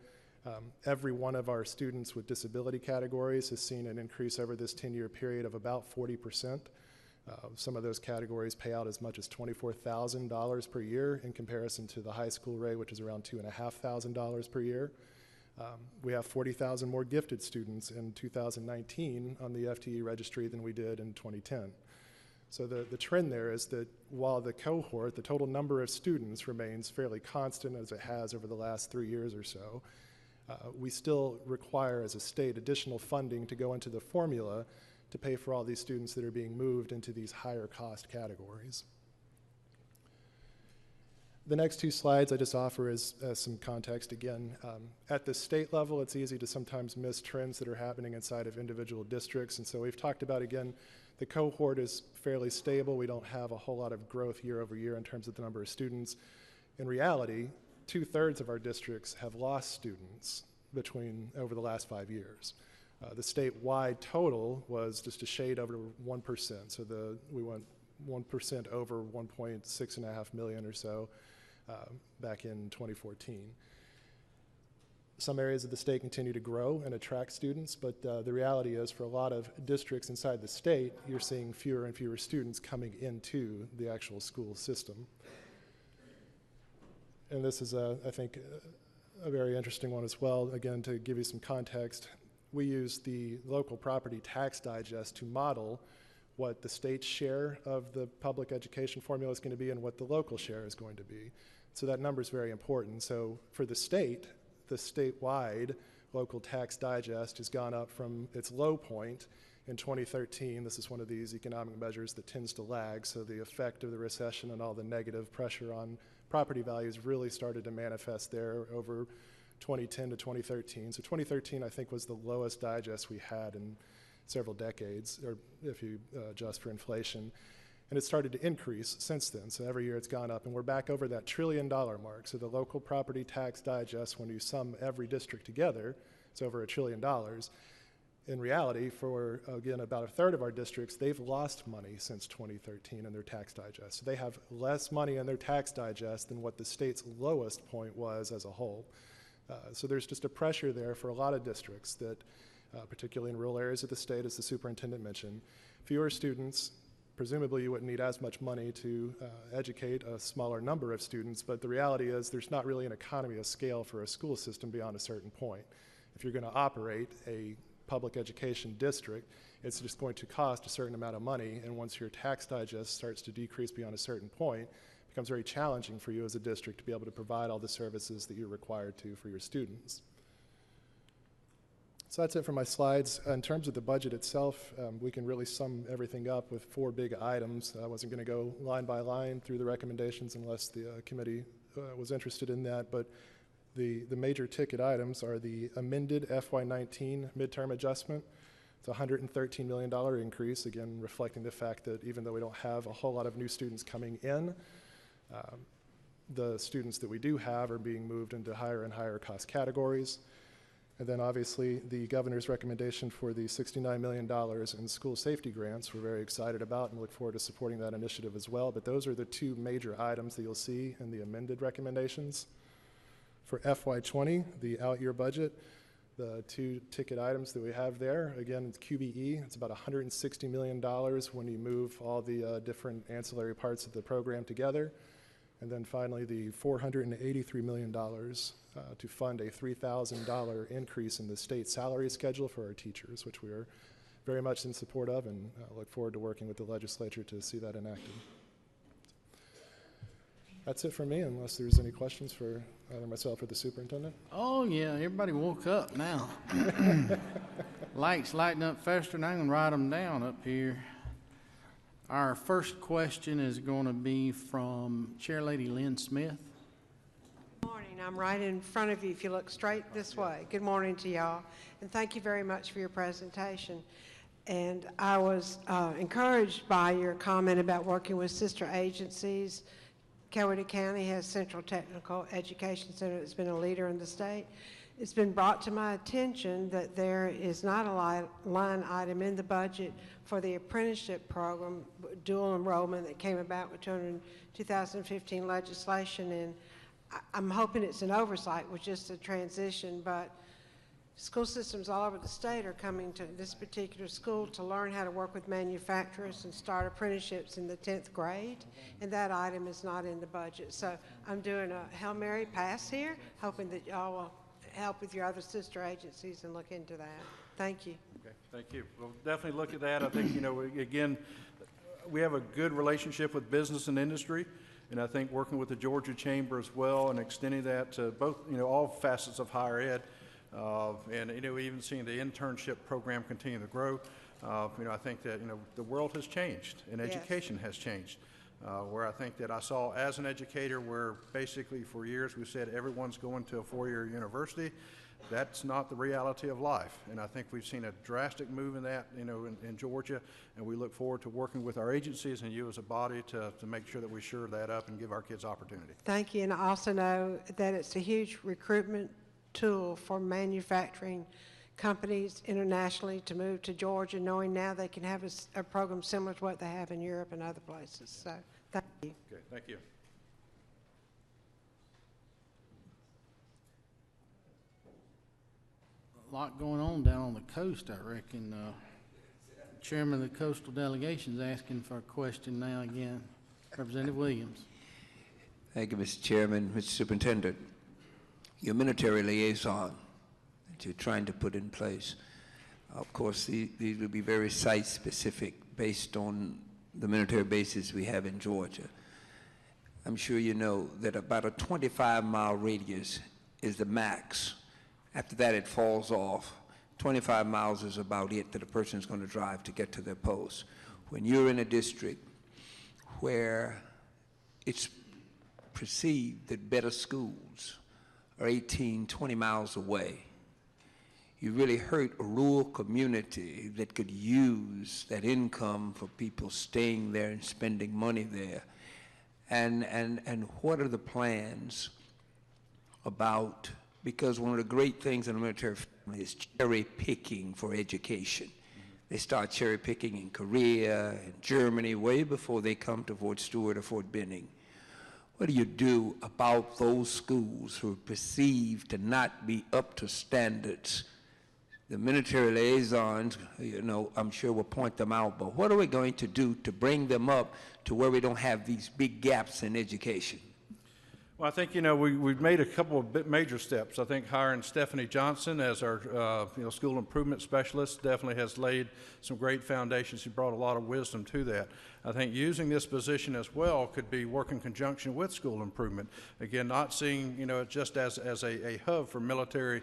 Every one of our students with disability categories has seen an increase over this 10-year period of about 40%. Some of those categories pay out as much as $24,000 per year in comparison to the high school rate, which is around $2,500 per year. We have 40,000 more gifted students in 2019 on the FTE registry than we did in 2010. So the trend there is that while the cohort, the total number of students remains fairly constant as it has over the last 3 years or so, we still require as a state additional funding to go into the formula to pay for all these students that are being moved into these higher cost categories. The next 2 slides I just offer as some context again. At the state level, it's easy to sometimes miss trends that are happening inside of individual districts. And so we've talked about, again, the cohort is fairly stable. We don't have a whole lot of growth year over year in terms of the number of students. In reality, 2/3 of our districts have lost students over the last 5 years. The statewide total was just a shade over 1%. So we went 1% over 1.6 million or so back in 2014. Some areas of the state continue to grow and attract students, but the reality is for a lot of districts inside the state, you're seeing fewer and fewer students coming into the actual school system. And this is, I think, a very interesting one as well. Again, to give you some context, we use the local property tax digest to model what the state's share of the public education formula is going to be and what the local share is going to be. So that number is very important. So for the statewide local tax digest has gone up from its low point in 2013. This is one of these economic measures that tends to lag, so the effect of the recession and all the negative pressure on property values really started to manifest there over 2010 to 2013. So 2013, I think, was the lowest digest we had in several decades, or if you adjust for inflation. And it started to increase since then. So every year it's gone up, and we're back over that $1 trillion mark. So the local property tax digest, when you sum every district together, it's over $1 trillion. In reality, for, again, about a third of our districts, they've lost money since 2013 in their tax digest. So they have less money in their tax digest than what the state's lowest point was as a whole. So there's just a pressure there for a lot of districts that, particularly in rural areas of the state, as the superintendent mentioned, fewer students. Presumably you wouldn't need as much money to educate a smaller number of students, but the reality is there's not really an economy of scale for a school system beyond a certain point. If you're going to operate a public education district, it's just going to cost a certain amount of money, and once your tax digest starts to decrease beyond a certain point, it becomes very challenging for you as a district to be able to provide all the services that you're required to for your students. So that's it for my slides. In terms of the budget itself, we can really sum everything up with 4 big items. I wasn't going to go line by line through the recommendations unless the committee was interested in that, but the major ticket items are the amended FY19 midterm adjustment. It's a $113 million increase, again, reflecting the fact that even though we don't have a whole lot of new students coming in, the students that we do have are being moved into higher and higher cost categories. And then obviously the governor's recommendation for the $69 million in school safety grants we're very excited about and look forward to supporting that initiative as well. But those are the 2 major items that you'll see in the amended recommendations. For FY20, the out-year budget, the 2 ticket items that we have there, again, it's QBE. It's about $160 million when you move all the different ancillary parts of the program together. And then finally, the $483 million to fund a $3,000 increase in the state salary schedule for our teachers, which we are very much in support of, and look forward to working with the legislature to see that enacted. That's it for me, unless there's any questions for either myself or the superintendent. Oh, yeah, everybody woke up now. Lights lighting up faster than I can write them down up here. Our first question is going to be from Chair Lady Lynn Smith. Good morning. I'm right in front of you if you look straight this way. Good morning to y'all, and thank you very much for your presentation. And I was encouraged by your comment about working with sister agencies. Coweta County has Central Technical Education Center that's been a leader in the state. It's been brought to my attention that there is not a line item in the budget for the apprenticeship program, dual enrollment that came about with 2015 legislation, and I'm hoping it's an oversight with just a transition, but school systems all over the state are coming to this particular school to learn how to work with manufacturers and start apprenticeships in the 10th grade, and that item is not in the budget. So I'm doing a Hail Mary pass here, hoping that y'all will help with your other sister agencies and look into that. Thank you. Okay, thank you. We'll definitely look at that. I think, again, we have a good relationship with business and industry, and I think working with the Georgia Chamber as well and extending that to both, all facets of higher ed, and even seeing the internship program continue to grow. I think that the world has changed and education has changed. Where I think that I saw as an educator where basically for years we said everyone's going to a 4-year university. That's not the reality of life, and I think we've seen a drastic move in that, in Georgia, and we look forward to working with our agencies and you as a body to make sure that we shore that up and give our kids opportunity. Thank you, and I also know that it's a huge recruitment tool for manufacturing companies internationally to move to Georgia, knowing now they can have a program similar to what they have in Europe and other places. So, thank you. Okay, thank you. A lot going on down on the coast, I reckon. Chairman of the Coastal Delegation is asking for a question now again. Representative Williams. Thank you, Mr. Chairman. Mr. Superintendent, your military liaison that you're trying to put in place, of course, these will be very site-specific based on the military bases we have in Georgia. I'm sure you know that about a 25-mile radius is the max. After that, it falls off. 25 miles is about it that a person is going to drive to get to their post. When you're in a district where it's perceived that better schools are 18, 20 miles away, you really hurt a rural community that could use that income for people staying there and spending money there. And what are the plans about, because one of the great things in the military family is cherry picking for education. They start cherry picking in Korea and Germany way before they come to Fort Stewart or Fort Benning. What do you do about those schools who are perceived to not be up to standards? The military liaisons, you know, I'm sure will point them out, but what are we going to do to bring them up to where we don't have these big gaps in education? Well, I think, you know, we've made a couple of major steps. I think hiring Stephanie Johnson as our, school improvement specialist definitely has laid some great foundations. She brought a lot of wisdom to that. I think using this position as well could be work in conjunction with school improvement. Again, not seeing, you know, it just as a hub for military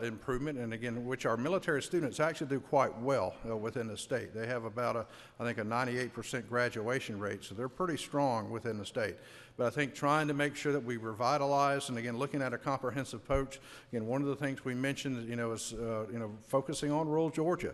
improvement, and again, which our military students actually do quite well within the state. They have about I think a 98% graduation rate, so they're pretty strong within the state. But I think trying to make sure that we revitalize, and again, looking at a comprehensive approach, again, one of the things we mentioned, you know, is, focusing on rural Georgia,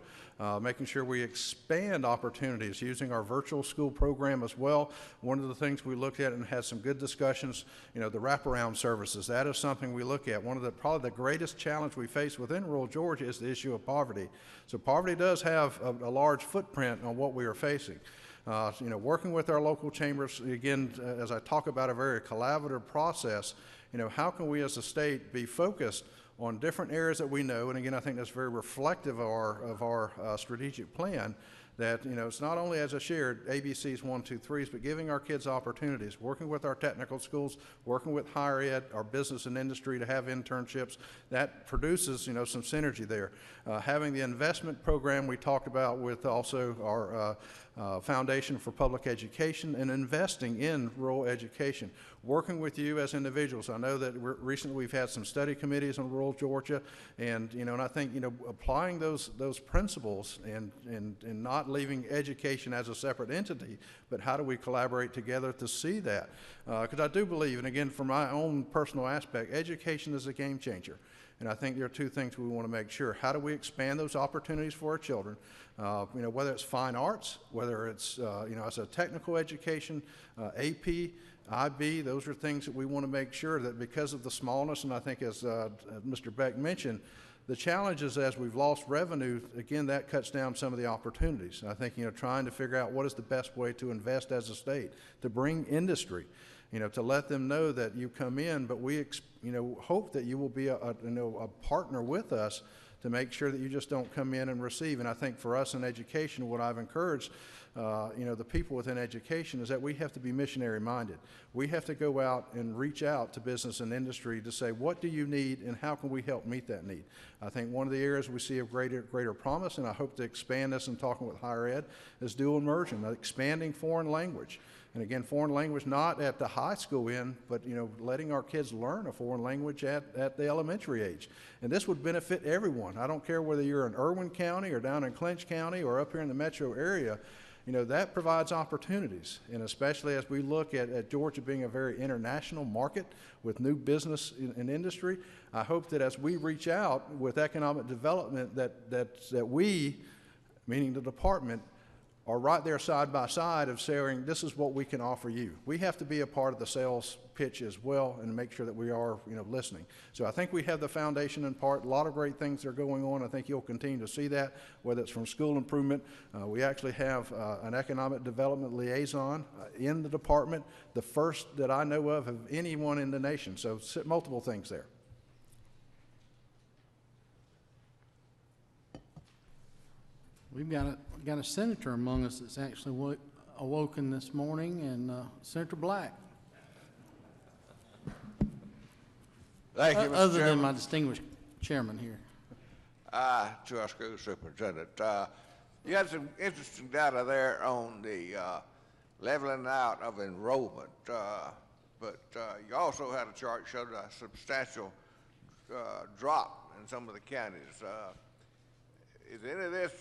making sure we expand opportunities using our virtual school program as well. One of the things we looked at and had some good discussions, you know, the wraparound services, that is something we look at. One of the, probably the greatest challenge we face within rural Georgia is the issue of poverty. So poverty does have a large footprint on what we are facing. Working with our local chambers, again, as I talk about a very collaborative process, you know, how can we as a state be focused on different areas that we know, and again, I think that's very reflective of our strategic plan, that, you know, it's not only, as I shared, ABCs 1, 2, 3s, but giving our kids opportunities, working with our technical schools, working with higher ed, our business and industry to have internships. That produces, you know, some synergy there. Having the investment program we talked about with also our Foundation for Public Education, and investing in rural education. Working with you as individuals. I know that recently we've had some study committees on rural Georgia, and, you know, and I think, you know, applying those principles and not leaving education as a separate entity, but how do we collaborate together to see that? Because I do believe, and again, from my own personal aspect, education is a game changer. And I think there are two things we want to make sure. How do we expand those opportunities for our children? Whether it's fine arts, whether it's, as a technical education, AP, IB, those are things that we want to make sure that, because of the smallness, and I think as Mr. Beck mentioned, the challenge is as we've lost revenue, again, that cuts down some of the opportunities. And I think, you know, trying to figure out what is the best way to invest as a state, to bring industry, you know, to let them know that you come in, but we, hope that you will be a partner with us to make sure that you just don't come in and receive. And I think for us in education, what I've encouraged, the people within education is that we have to be missionary minded. We have to go out and reach out to business and industry to say, what do you need and how can we help meet that need? I think one of the areas we see of greater promise, and I hope to expand this in talking with higher ed, is dual immersion, expanding foreign language. And again, foreign language not at the high school end, but, you know, letting our kids learn a foreign language at the elementary age. And this would benefit everyone. I don't care whether you're in Irwin County or down in Clinch County or up here in the metro area. You know, that provides opportunities, and especially as we look at Georgia being a very international market with new business and industry, I hope that as we reach out with economic development that we, meaning the department, are right there side by side of saying, this is what we can offer you. We have to be a part of the sales pitch as well and make sure that we are, listening. So I think we have the foundation in part. A lot of great things are going on. I think you'll continue to see that, whether it's from school improvement. We actually have an economic development liaison in the department, the first that I know of anyone in the nation. So multiple things there. We've got a senator among us that's actually awoken this morning, and Senator Black. Thank you, Mr. Other Chairman. than my distinguished chairman here. To our school superintendent. You got some interesting data there on the leveling out of enrollment, but you also had a chart showed a substantial drop in some of the counties. Is any of this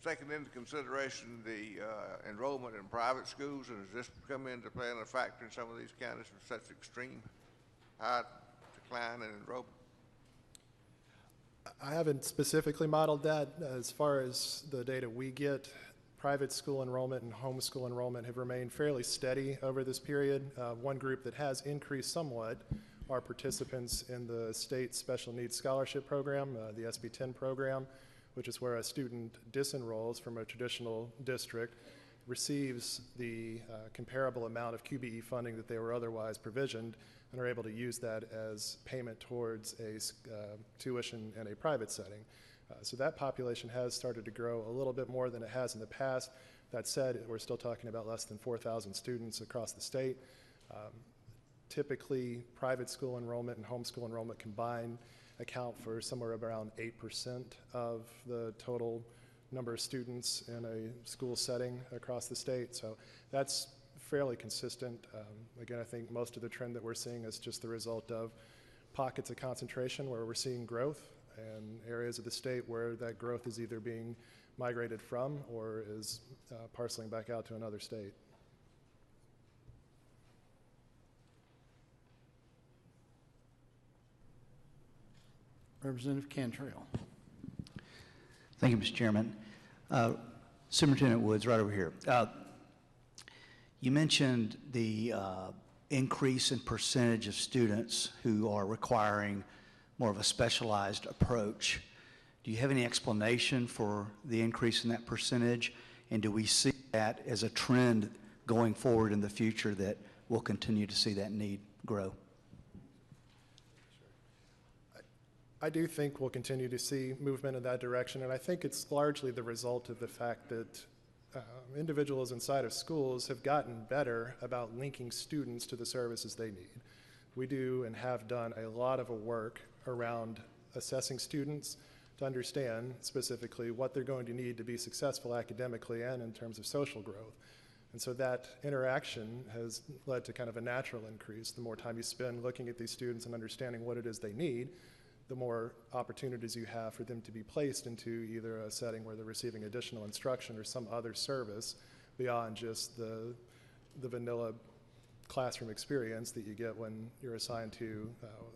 taking into consideration the enrollment in private schools, and does this come into play and a factor in some of these counties with such extreme high decline in enrollment? I haven't specifically modeled that. As far as the data we get, private school enrollment and homeschool enrollment have remained fairly steady over this period. One group that has increased somewhat are participants in the state special needs scholarship program, the SB 10 program, which is where a student disenrolls from a traditional district, receives the comparable amount of QBE funding that they were otherwise provisioned, and are able to use that as payment towards a tuition in a private setting. So that population has started to grow a little bit more than it has in the past. That said, we're still talking about less than 4,000 students across the state. Typically, private school enrollment and homeschool enrollment combined account for somewhere around 8% of the total number of students in a school setting across the state. So that's fairly consistent. Again, I think most of the trend that we're seeing is just the result of pockets of concentration where we're seeing growth, and areas of the state where that growth is either being migrated from or is parceling back out to another state. Representative Cantrell. Thank you, Mr. Chairman. Superintendent Woods, right over here. You mentioned the increase in percentage of students who are requiring more of a specialized approach. Do you have any explanation for the increase in that percentage? And do we see that as a trend going forward in the future that we'll continue to see that need grow? I do think we'll continue to see movement in that direction, and I think it's largely the result of the fact that individuals inside of schools have gotten better about linking students to the services they need. We do and have done a lot of work around assessing students to understand specifically what they're going to need to be successful academically and in terms of social growth. And so that interaction has led to kind of a natural increase. The more time you spend looking at these students and understanding what it is they need, the more opportunities you have for them to be placed into either a setting where they're receiving additional instruction or some other service beyond just the vanilla classroom experience that you get when you're assigned to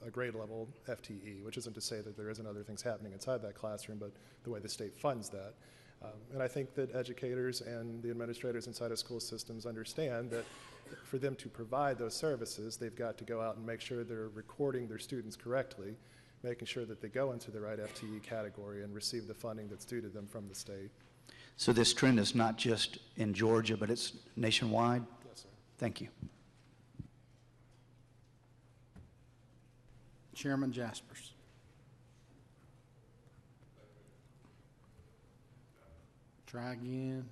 a grade level FTE, which isn't to say that there isn't other things happening inside that classroom, but the way the state funds that. And I think that educators and the administrators inside of school systems understand that for them to provide those services, they've got to go out and make sure they're recording their students correctly, making sure that they go into the right FTE category and receive the funding that's due to them from the state. So this trend is not just in Georgia, but it's nationwide? Yes, sir. Thank you. Chairman Jaspers. Try again.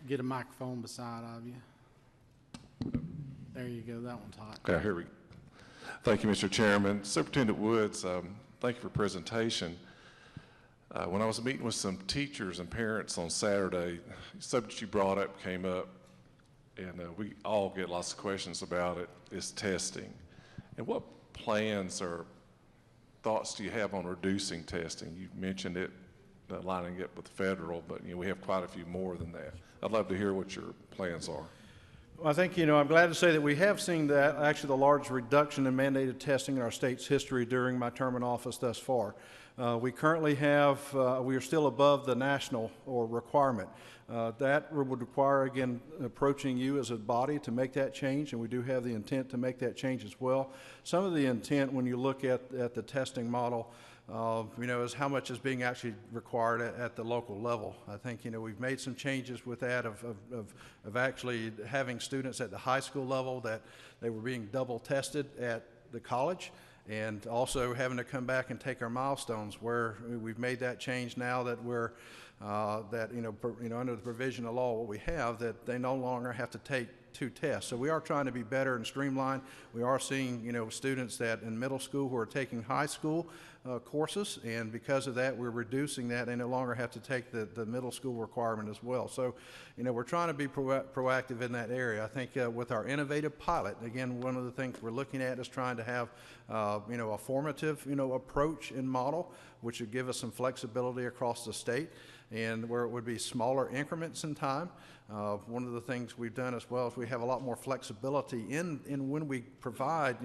Get a microphone beside of you. There you go, that one's hot. Okay, here we go. Thank you, Mr. Chairman. Superintendent Woods, thank you for your presentation. When I was meeting with some teachers and parents on Saturday, the subject you brought up came up, and we all get lots of questions about it, is testing. And what plans or thoughts do you have on reducing testing? You mentioned it, lining up with the federal, but we have quite a few more than that. I'd love to hear what your plans are. Well, I think, I'm glad to say that we have seen that, actually the largest reduction in mandated testing in our state's history during my term in office thus far. We currently have, we are still above the national or requirement. That would require, again, approaching you as a body to make that change, and we do have the intent to make that change as well. Some of the intent, when you look at the testing model, is how much is being actually required at the local level. I think, we've made some changes with that of actually having students at the high school level that they were being double tested at the college, and also having to come back and take our milestones, where we've made that change now that we're, under the provision of law, what we have, that they no longer have to take two tests. So we are trying to be better and streamlined. We are seeing, students that in middle school who are taking high school courses, and because of that, we're reducing that. They no longer have to take the middle school requirement as well. So, we're trying to be proactive in that area. I think with our innovative pilot, again, one of the things we're looking at is trying to have, a formative, approach and model, which would give us some flexibility across the state, and where it would be smaller increments in time. One of the things we've done as well is we have a lot more flexibility in when we provide,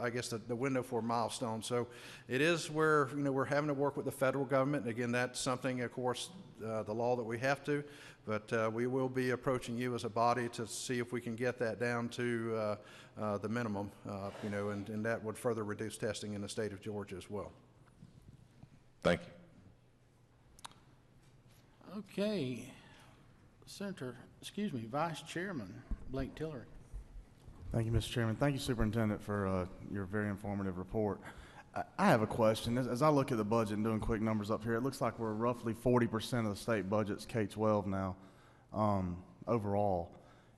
I guess the window for milestones. So it is where, we're having to work with the federal government. Again, that's something, of course, the law that we have to, but we will be approaching you as a body to see if we can get that down to the minimum, and that would further reduce testing in the state of Georgia as well. Thank you. Okay, Vice Chairman Blake Tillery. Thank you, Mr. Chairman. Thank you, Superintendent, for your very informative report. I have a question. As I look at the budget and doing quick numbers up here, it looks like we're roughly 40% of the state budget's K-12 now, overall.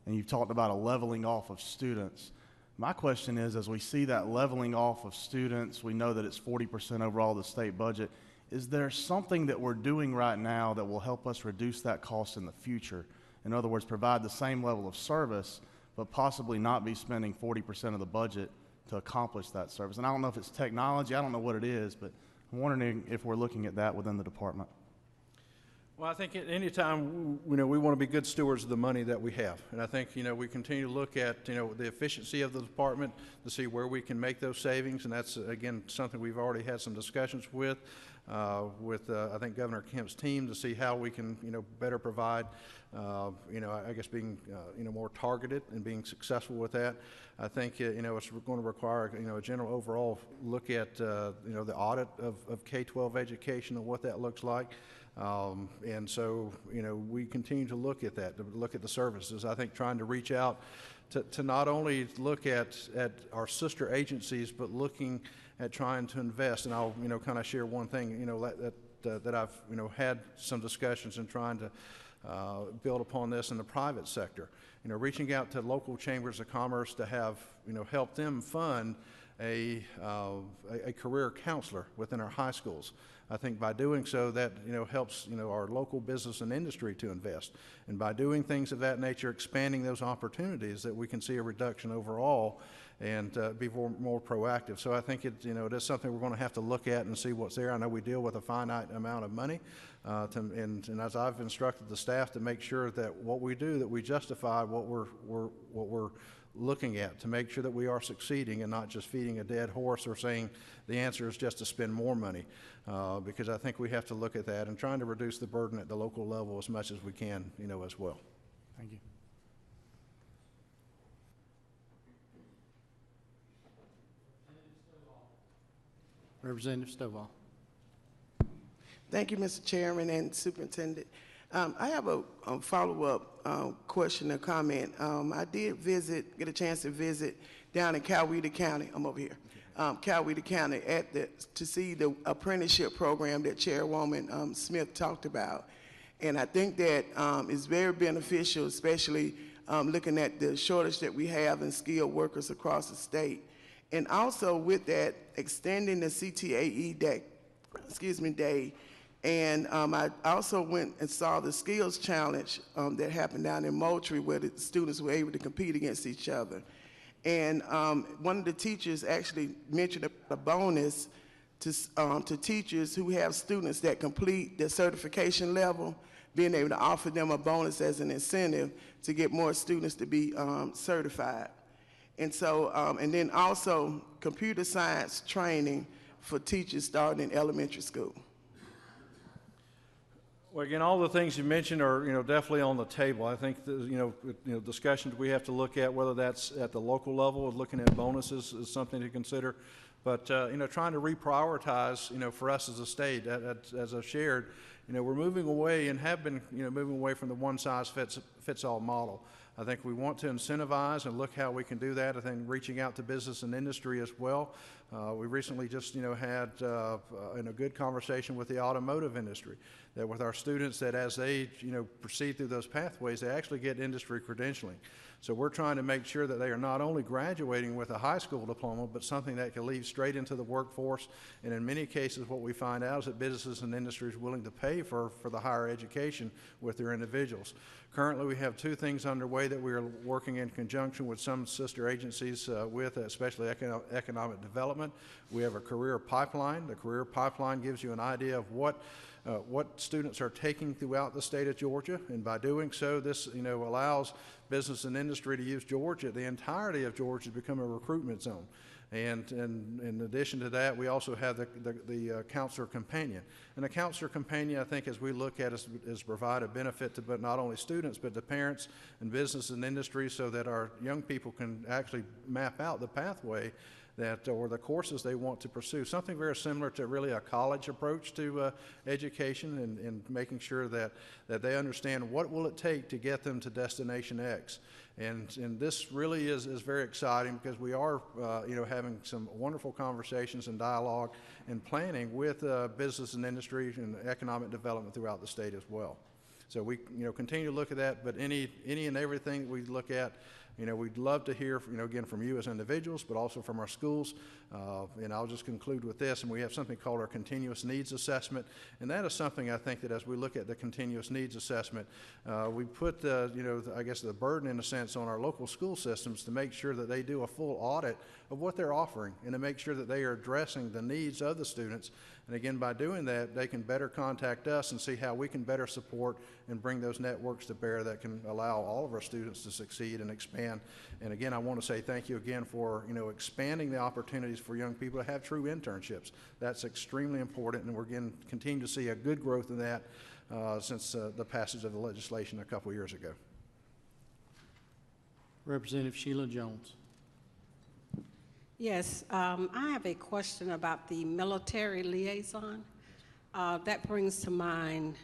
And you've talked about a leveling off of students. My question is, as we see that leveling off of students, we know that it's 40% overall of the state budget. Is there something that we're doing right now that will help us reduce that cost in the future? In other words, provide the same level of service, but possibly not be spending 40% of the budget to accomplish that service. And I don't know if it's technology, I don't know what it is, but I'm wondering if we're looking at that within the department. Well, I think at any time, we want to be good stewards of the money that we have. And I think, we continue to look at, the efficiency of the department to see where we can make those savings. And that's, again, something we've already had some discussions with I think Governor Kemp's team to see how we can, better provide, I guess being, more targeted and being successful with that. I think, it's going to require, a general overall look at, the audit of K-12 education and what that looks like. And so, we continue to look at that, to look at the services. I think trying to reach out to not only look at our sister agencies, but looking at trying to invest. And I'll, kind of share one thing, that I've, had some discussions and trying to build upon this in the private sector. Reaching out to local chambers of commerce to have, help them fund a career counselor within our high schools. I think by doing so, that helps our local business and industry to invest, and by doing things of that nature, expanding those opportunities, that we can see a reduction overall and be more proactive. So I think it is something we're going to have to look at and see what's there. I know we deal with a finite amount of money, and as I've instructed the staff to make sure that what we do, that we justify what we're looking at, to make sure that we are succeeding and not just feeding a dead horse or saying the answer is just to spend more money, because I think we have to look at that and trying to reduce the burden at the local level as much as we can, as well. Thank you. Representative Stovall. Thank you, Mr. Chairman and Superintendent. I have a follow-up question or comment. I did get a chance to visit down in Coweta County. I'm over here. Coweta County to see the apprenticeship program that Chairwoman Smith talked about. And I think that is very beneficial, especially looking at the shortage that we have in skilled workers across the state. And also with that, extending the CTAE day, and I also went and saw the skills challenge that happened down in Moultrie, where the students were able to compete against each other. And one of the teachers actually mentioned a bonus to teachers who have students that complete the certification level, being able to offer them a bonus as an incentive to get more students to be certified. And so, and then also computer science training for teachers starting in elementary school. Well, again, all the things you mentioned are, definitely on the table. I think, discussions we have to look at, whether that's at the local level, looking at bonuses is something to consider. But, trying to reprioritize, for us as a state, as I've shared, we're moving away and have been, moving away from the one-size-fits-all model. I think we want to incentivize and look how we can do that. I think reaching out to business and industry as well. We recently just, had in a good conversation with the automotive industry, that with our students, that as they, proceed through those pathways, they actually get industry credentialing. So we're trying to make sure that they are not only graduating with a high school diploma, but something that can lead straight into the workforce. And in many cases, what we find out is that businesses and industries are willing to pay for the higher education with their individuals. Currently, we have two things underway that we are working in conjunction with some sister agencies with, especially economic development. We have a career pipeline. The career pipeline gives you an idea of what students are taking throughout the state of Georgia, and by doing so, this allows business and industry to use Georgia, the entirety of Georgia, to become a recruitment zone. And in addition to that, we also have the counselor companion. And the counselor companion, I think, as we look at, is provide a benefit to but not only students, but to parents and business and industry, so that our young people can actually map out the pathway or the courses they want to pursue. Something very similar to really a college approach to education, and making sure that they understand what will it take to get them to destination X. And this really is very exciting, because we are having some wonderful conversations and dialogue and planning with business and industry and economic development throughout the state as well. So we continue to look at that, but any and everything that we look at, we'd love to hear, again, from you as individuals, but also from our schools. And I'll just conclude with this, and we have something called our continuous needs assessment. And that is something, I think, that as we look at the continuous needs assessment, we put, I guess the burden, in a sense, on our local school systems to make sure that they do a full audit of what they're offering, and to make sure that they are addressing the needs of the students. And again, by doing that, they can better contact us and see how we can better support and bring those networks to bear that can allow all of our students to succeed and expand. And again, I want to say thank you again for expanding the opportunities for young people to have true internships. That's extremely important, and we're again continue to see a good growth in that since the passage of the legislation a couple years ago. Representative Sheila Jones. Yes, I have a question about the military liaison. That brings to mind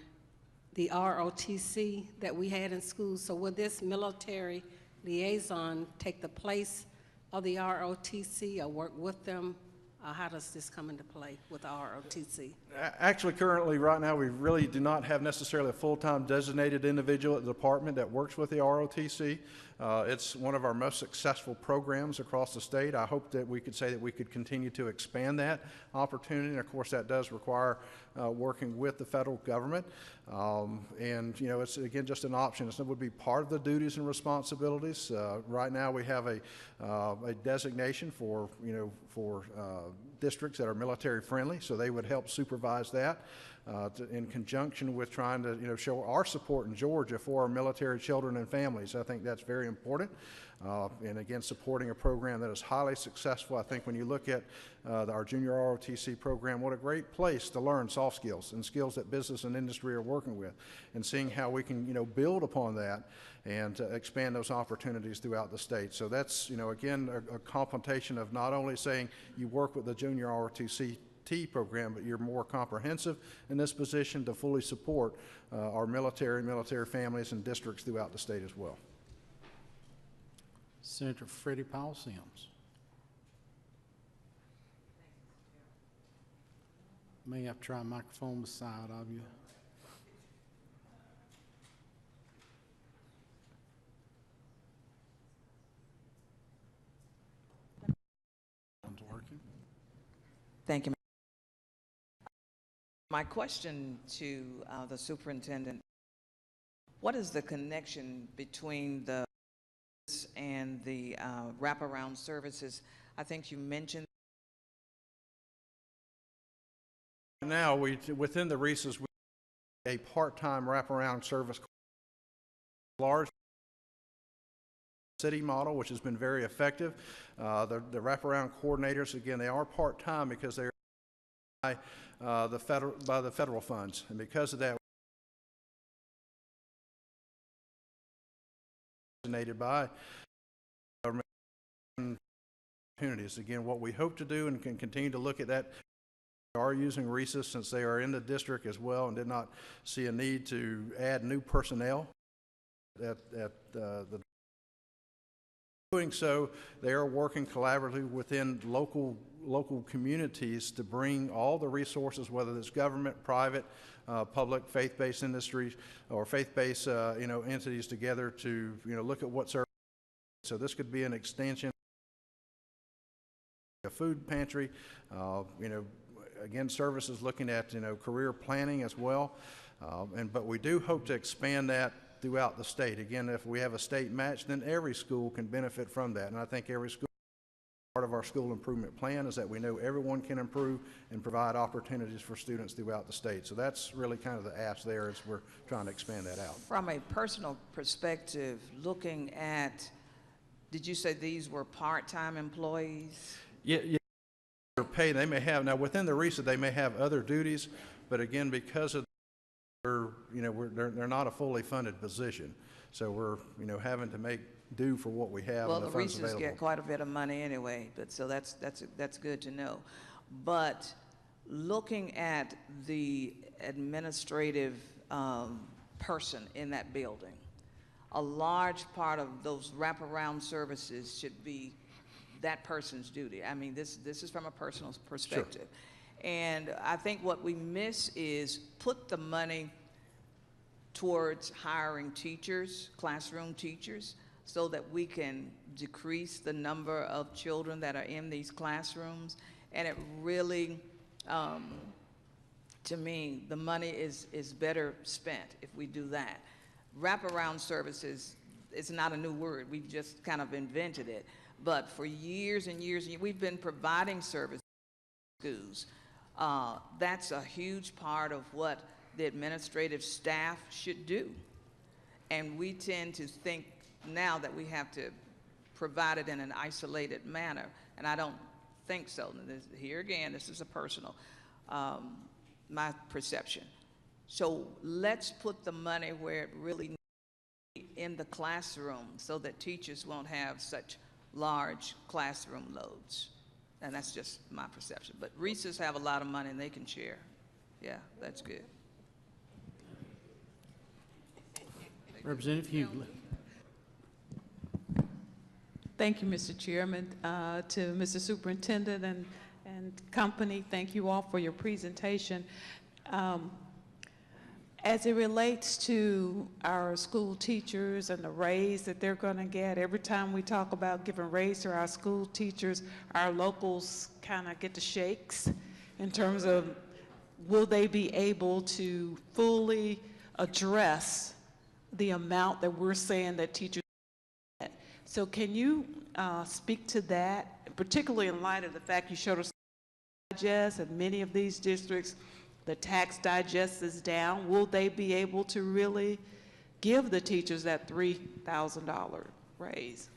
the ROTC that we had in schools. So will this military liaison take the place of the ROTC or work with them? How does this come into play with the ROTC? Actually, currently, right now, we really do not have necessarily a full-time designated individual at the department that works with the ROTC. It's one of our most successful programs across the state. I hope that we could say that we could continue to expand that opportunity. And of course, that does require working with the federal government. And it's again just an option. It would be part of the duties and responsibilities. Right now, we have a designation for districts that are military friendly, so they would help supervise that in conjunction with trying to show our support in Georgia for our military children and families. I think that's very important. And again, supporting a program that is highly successful. I think when you look at our junior ROTC program, what a great place to learn soft skills and skills that business and industry are working with, and seeing how we can build upon that and expand those opportunities throughout the state. So that's again a complementation of not only saying you work with the junior ROTC program, but you're more comprehensive in this position to fully support our military families and districts throughout the state as well. Senator Freddie Powell Sims. May have to try a microphone beside of you. One's working. Thank you. My question to the superintendent, what is the connection between the and the wraparound services? I think you mentioned. Now, within the RESAs, we have a part-time wraparound service, large city model, which has been very effective. The wraparound coordinators, again, they are part-time because they are by the federal funds, and because of that, designated by government opportunities. Again, what we hope to do and can continue to look at that, we are using RESAs since they are in the district as well, and did not see a need to add new personnel at the Doing so, they are working collaboratively within local communities to bring all the resources, whether it's government, private, public, faith-based industries, or faith-based entities together to look at what's our. So this could be an extension, a food pantry, again, services looking at career planning as well, but we do hope to expand that throughout the state. Again, if we have a state match, then every school can benefit from that, and I think every school. Part of our school improvement plan is that we know everyone can improve and provide opportunities for students throughout the state. So that's really kind of the ask there as we're trying to expand that out. From a personal perspective, looking at, did you say these were part-time employees? Yeah. They're paid. They may have, now within the RESA, they may have other duties, but again, because of they're not a fully funded position. So we're, having to make do for what we have. Well, and the funds RESAs available. get quite a bit of money anyway, but so that's good to know. But looking at the administrative person in that building, a large part of those wraparound services should be that person's duty. I mean, this is from a personal perspective. Sure. And I think what we miss is put the money towards hiring teachers, classroom teachers, so that we can decrease the number of children that are in these classrooms. And it really, to me, the money is better spent if we do that. Wraparound services is not a new word. We've just kind of invented it. But for years and years, we've been providing services to schools. That's a huge part of what the administrative staff should do. And we tend to think now that we have to provide it in an isolated manner, and I don't think so. Here again, this is a personal, my perception. So let's put the money where it really needs to be, in the classroom, so that teachers won't have such large classroom loads. And that's just my perception. But RESAs have a lot of money and they can share. Yeah, that's good. Representative Hughley. Thank you, Mr. Chairman. To Mr. Superintendent and company, thank you all for your presentation. As it relates to our school teachers and the raise that they're going to get, every time we talk about giving raise to our school teachers, our locals kind of get the shakes in terms of will they be able to fully address the amount that we're saying that teachers get. So can you speak to that, particularly in light of the fact you showed us digest in many of these districts, the tax digest is down. Will they be able to really give the teachers that $3,000 raise?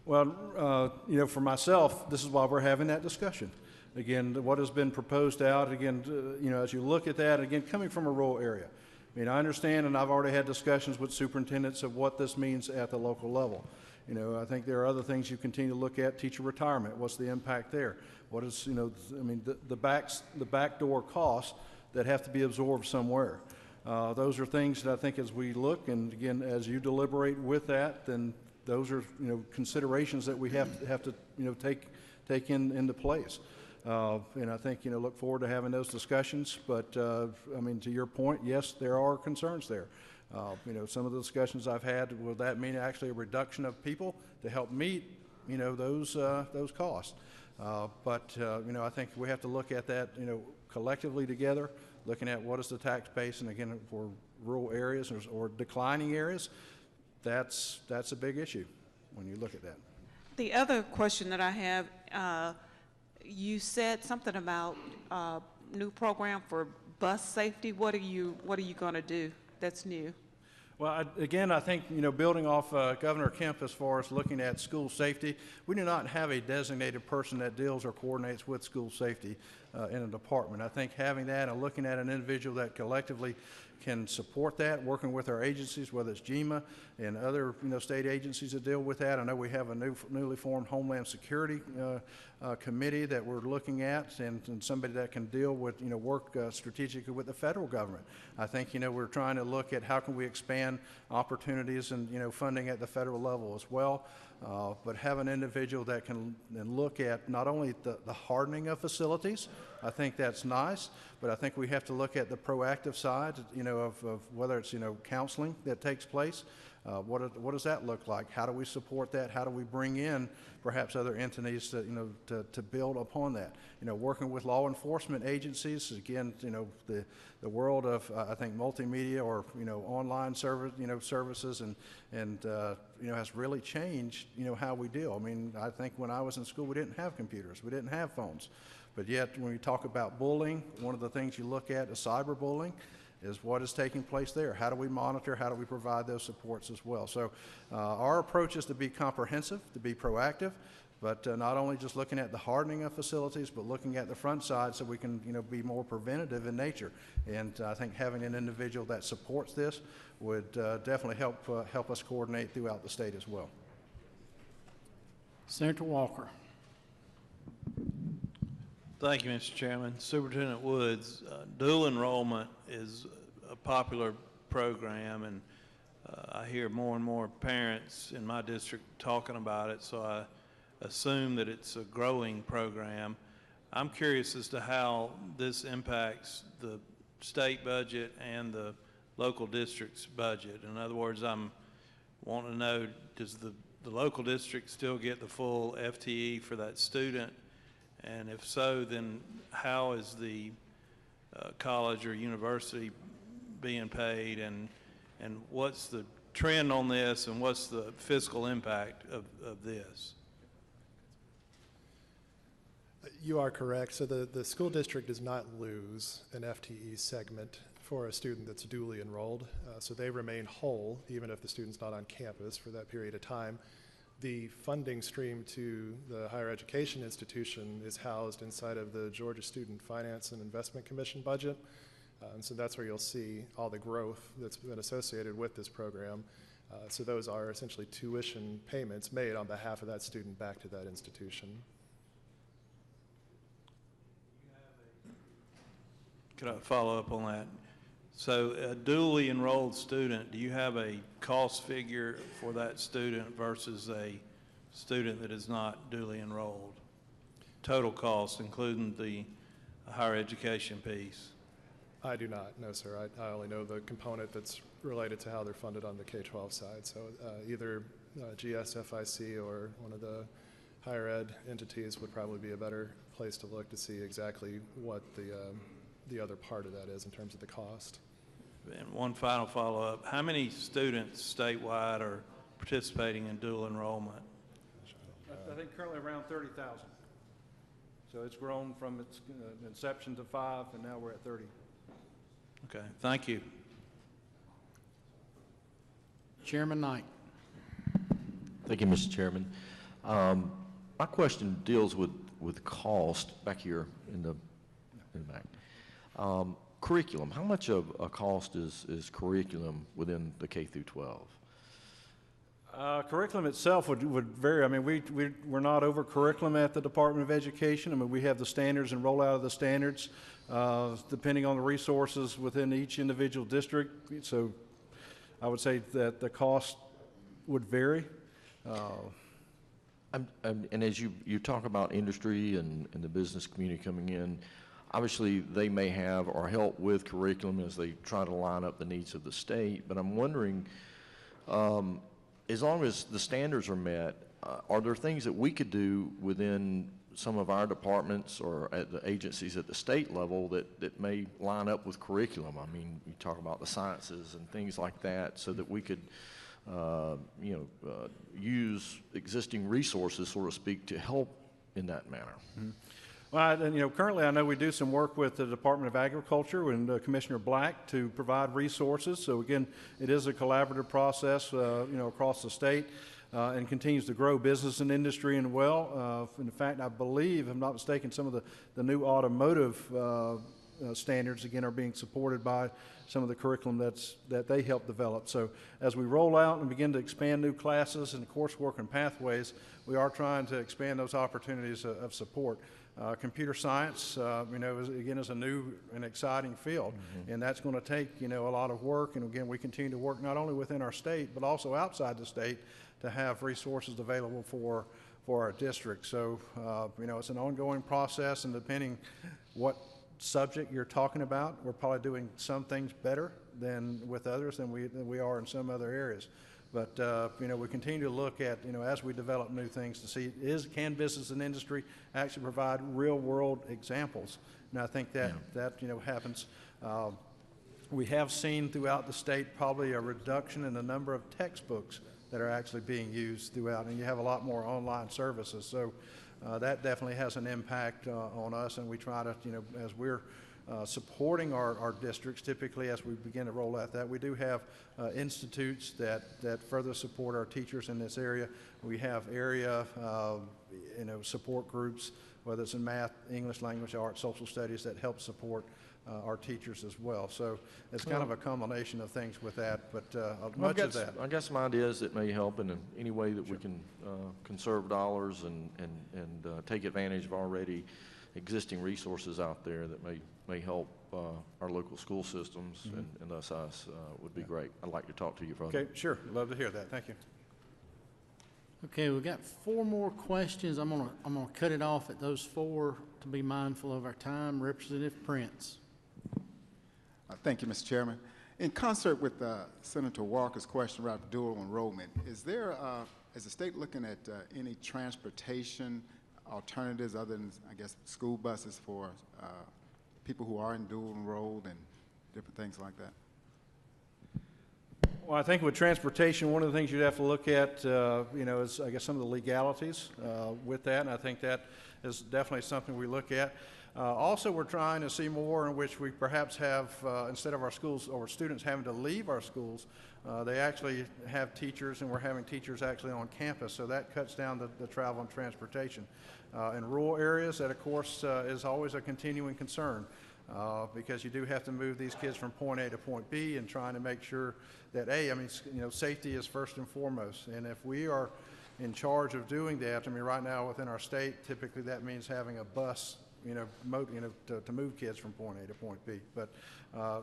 Well, for myself, this is why we're having that discussion. Again, what has been proposed out, again, as you look at that, again, coming from a rural area, I mean, I understand, and I've already had discussions with superintendents of what this means at the local level. I think there are other things you continue to look at. Teacher retirement, what's the impact there? What is, I mean, the backdoor costs that have to be absorbed somewhere. Those are things that I think as we look, and again, as you deliberate with that, then those are, considerations that we have to, take into place. And I think, look forward to having those discussions. But, I mean, to your point, yes, there are concerns there. Some of the discussions I've had, will that mean actually a reduction of people to help meet, those costs? But I think we have to look at that, collectively together, looking at what is the tax base, and again, for rural areas or declining areas, that's a big issue when you look at that. The other question that I have, you said something about new program for bus safety. What are you going to do that's new? Well, again, I think, building off Governor Kemp as far as looking at school safety, we do not have a designated person that deals or coordinates with school safety in a department. I think having that and looking at an individual that collectively can support that, working with our agencies, whether it's GEMA and other state agencies that deal with that. I know we have a newly formed Homeland Security committee that we're looking at, and somebody that can deal with work strategically with the federal government. I think we're trying to look at how can we expand opportunities and funding at the federal level as well. but have an individual that can then look at not only the hardening of facilities. I think that's nice, but I think we have to look at the proactive side, of whether it's, counseling that takes place. What does that look like? How do we support that? How do we bring in perhaps other entities to build upon that? Working with law enforcement agencies, again, the world of, I think, multimedia or, online services and has really changed, how we deal. I mean, I think when I was in school, we didn't have computers. We didn't have phones. But yet, when we talk about bullying, one of the things you look at is cyberbullying, is what is taking place there. How do we monitor? How do we provide those supports as well? So our approach is to be comprehensive, to be proactive, but not only just looking at the hardening of facilities, but looking at the front side so we can be more preventative in nature. And I think having an individual that supports this would definitely help us coordinate throughout the state as well. Senator Walker. Thank you, Mr. Chairman. Superintendent Woods, dual enrollment is a popular program, and I hear more and more parents in my district talking about it, so I assume that it's a growing program. I'm curious as to how this impacts the state budget and the local district's budget. In other words, I'm wanting to know, does the local district still get the full FTE for that student? And if so, then how is the college or university being paid, and what's the trend on this, and what's the fiscal impact of this? You are correct. So the school district does not lose an FTE segment for a student that's duly enrolled. So they remain whole even if the student's not on campus for that period of time. The funding stream to the higher education institution is housed inside of the Georgia Student Finance and Investment Commission budget. And so that's where you'll see all the growth that's been associated with this program. So those are essentially tuition payments made on behalf of that student back to that institution. Could I follow up on that? So a dually enrolled student, do you have a cost figure for that student versus a student that is not duly enrolled? Total cost, including the higher education piece? I do not, no sir. I only know the component that's related to how they're funded on the K-12 side. So either GSFIC or one of the higher ed entities would probably be a better place to look to see exactly what the other part of that is in terms of the cost. And one final follow-up. How many students statewide are participating in dual enrollment? I think currently around 30,000. So it's grown from its inception to 5, and now we're at 30. Okay, thank you. Chairman Knight. Thank you, Mr. Chairman. My question deals with cost back here in the back. Curriculum, how much of a cost is curriculum within the K through 12? Curriculum itself would vary. I mean, we're not over curriculum at the Department of Education. I mean, we have the standards and rollout of the standards depending on the resources within each individual district. So I would say that the cost would vary. And as you talk about industry and the business community coming in, obviously they may have or help with curriculum as they try to line up the needs of the state, but I'm wondering, as long as the standards are met, are there things that we could do within some of our departments or at the agencies at the state level that may line up with curriculum? I mean, you talk about the sciences and things like that, so that we could use existing resources, so to speak, to help in that manner. Mm-hmm. Well, currently I know we do some work with the Department of Agriculture and Commissioner Black to provide resources. So again, it is a collaborative process, across the state, and continues to grow business and industry in fact, I believe, if I'm not mistaken, some of the new automotive standards, again, are being supported by some of the curriculum that they help develop. So as we roll out and begin to expand new classes and coursework and pathways, we are trying to expand those opportunities of support. Computer science, is a new and exciting field, and that's going to take, a lot of work. And again, we continue to work not only within our state, but also outside the state to have resources available for our district. So, it's an ongoing process, and depending what subject you're talking about, we're probably doing some things better than with others than we are in some other areas. But, we continue to look at, as we develop new things to see, can business and industry actually provide real world examples? And I think that happens. We have seen throughout the state probably a reduction in the number of textbooks that are actually being used throughout, and you have a lot more online services. So that definitely has an impact on us, and we try to, as we're supporting our districts, typically as we begin to roll out that, we do have institutes that further support our teachers in this area. We have area, support groups, whether it's in math, English language arts, social studies, that help support our teachers as well. So it's kind of a combination of things with that, but much of that. I got some ideas that may help in any way that we can conserve dollars and take advantage of already existing resources out there that may help our local school systems and thus us would be great. I'd like to talk to you further. Okay, sure. Love to hear that. Thank you. Okay, we've got 4 more questions. I'm gonna cut it off at those 4 to be mindful of our time. Representative Prince. Thank you, Mr. Chairman. In concert with Senator Walker's question about dual enrollment, is the state looking at any transportation alternatives other than, I guess, school buses for people who are in dual enrolled and different things like that? Well, I think with transportation, one of the things you'd have to look at, is, I guess, some of the legalities with that, and I think that is definitely something we look at. Also, we're trying to see more in which we perhaps have, instead of our schools or students having to leave our schools, they actually have teachers, and we're having teachers actually on campus, so that cuts down the travel and transportation. In rural areas, that, of course, is always a continuing concern. Because you do have to move these kids from point A to point B, and trying to make sure that safety is first and foremost. And if we are in charge of doing that, right now within our state, typically that means having a bus, to move kids from point A to point B. But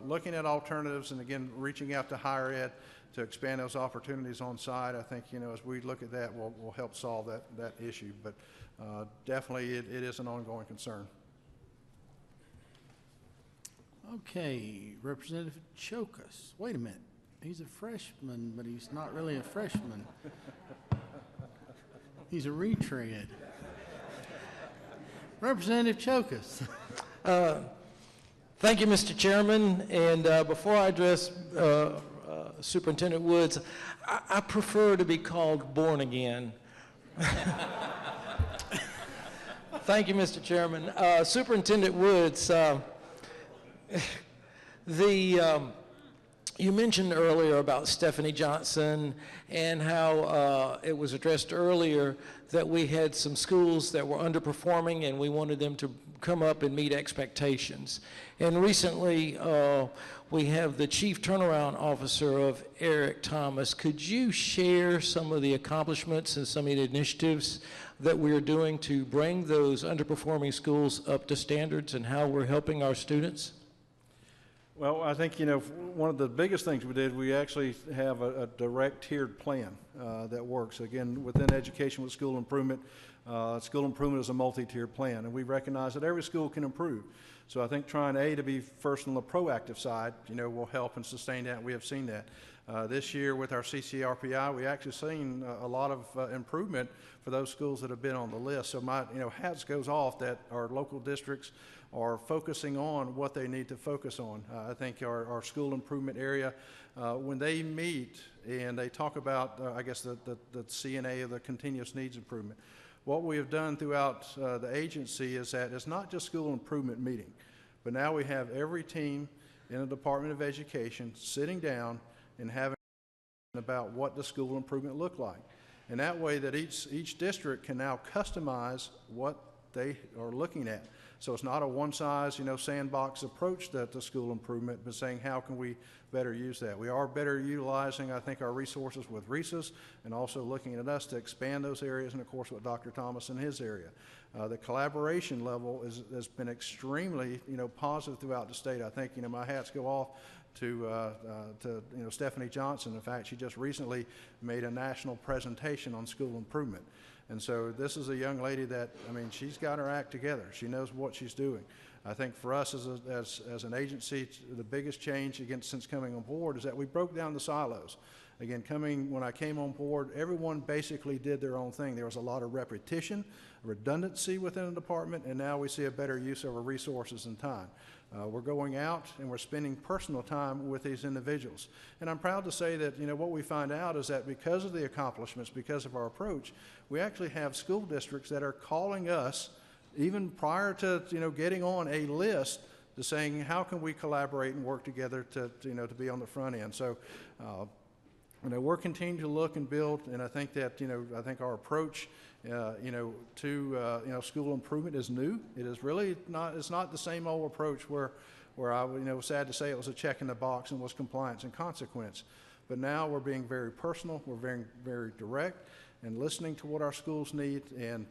looking at alternatives, and again, reaching out to higher ed to expand those opportunities on site, I think, as we look at that, we'll help solve that issue. But definitely it is an ongoing concern. Okay, Representative Chokas. Wait a minute. He's a freshman, but he's not really a freshman. He's a retread. Representative Chokas. Thank you, Mr. Chairman. And before I address Superintendent Woods, I prefer to be called born again. Thank you, Mr. Chairman. Superintendent Woods, you mentioned earlier about Stephanie Johnson and how it was addressed earlier that we had some schools that were underperforming and we wanted them to come up and meet expectations. And recently, we have the Chief Turnaround Officer of Eric Thomas. Could you share some of the accomplishments and some of the initiatives that we're doing to bring those underperforming schools up to standards and how we're helping our students? Well, I think, one of the biggest things we did, we actually have a direct tiered plan that works. Again, within education with school improvement is a multi-tiered plan, and we recognize that every school can improve. So I think trying to be first on the proactive side, will help and sustain that, and we have seen that. This year with our CCRPI, we actually seen a lot of improvement for those schools that have been on the list. So my, hats goes off that our local districts are focusing on what they need to focus on. I think our school improvement area, when they meet and they talk about, I guess, the CNA, the continuous needs improvement, what we have done throughout the agency is that it's not just school improvement meeting, but now we have every team in the Department of Education sitting down and having about what the school improvement look like. And that way that each district can now customize what they are looking at. So it's not a one-size, sandbox approach to school improvement, but saying how can we better use that. We are better utilizing, I think, our resources with RESAs and also looking at us to expand those areas, and of course with Dr. Thomas in his area. The collaboration level has been extremely, positive throughout the state. I think, my hats go off to Stephanie Johnson. In fact, she just recently made a national presentation on school improvement. And so this is a young lady that, she's got her act together. She knows what she's doing. I think for us as an agency, the biggest change, again, since coming on board is that we broke down the silos. Again, when I came on board, everyone basically did their own thing. There was a lot of repetition, redundancy within the department, and now we see a better use of our resources and time. We're going out and we're spending personal time with these individuals. And I'm proud to say that, what we find out is that because of the accomplishments, because of our approach, we actually have school districts that are calling us even prior to, getting on a list to saying, how can we collaborate and work together to be on the front end. So, we're continuing to look and build, and I think that, I think our approach, to, school improvement is new. It is really not, it's not the same old approach where I, was sad to say it was a check in the box and was compliance and consequence. But now we're being very personal, we're very, very direct, and listening to what our schools need, and,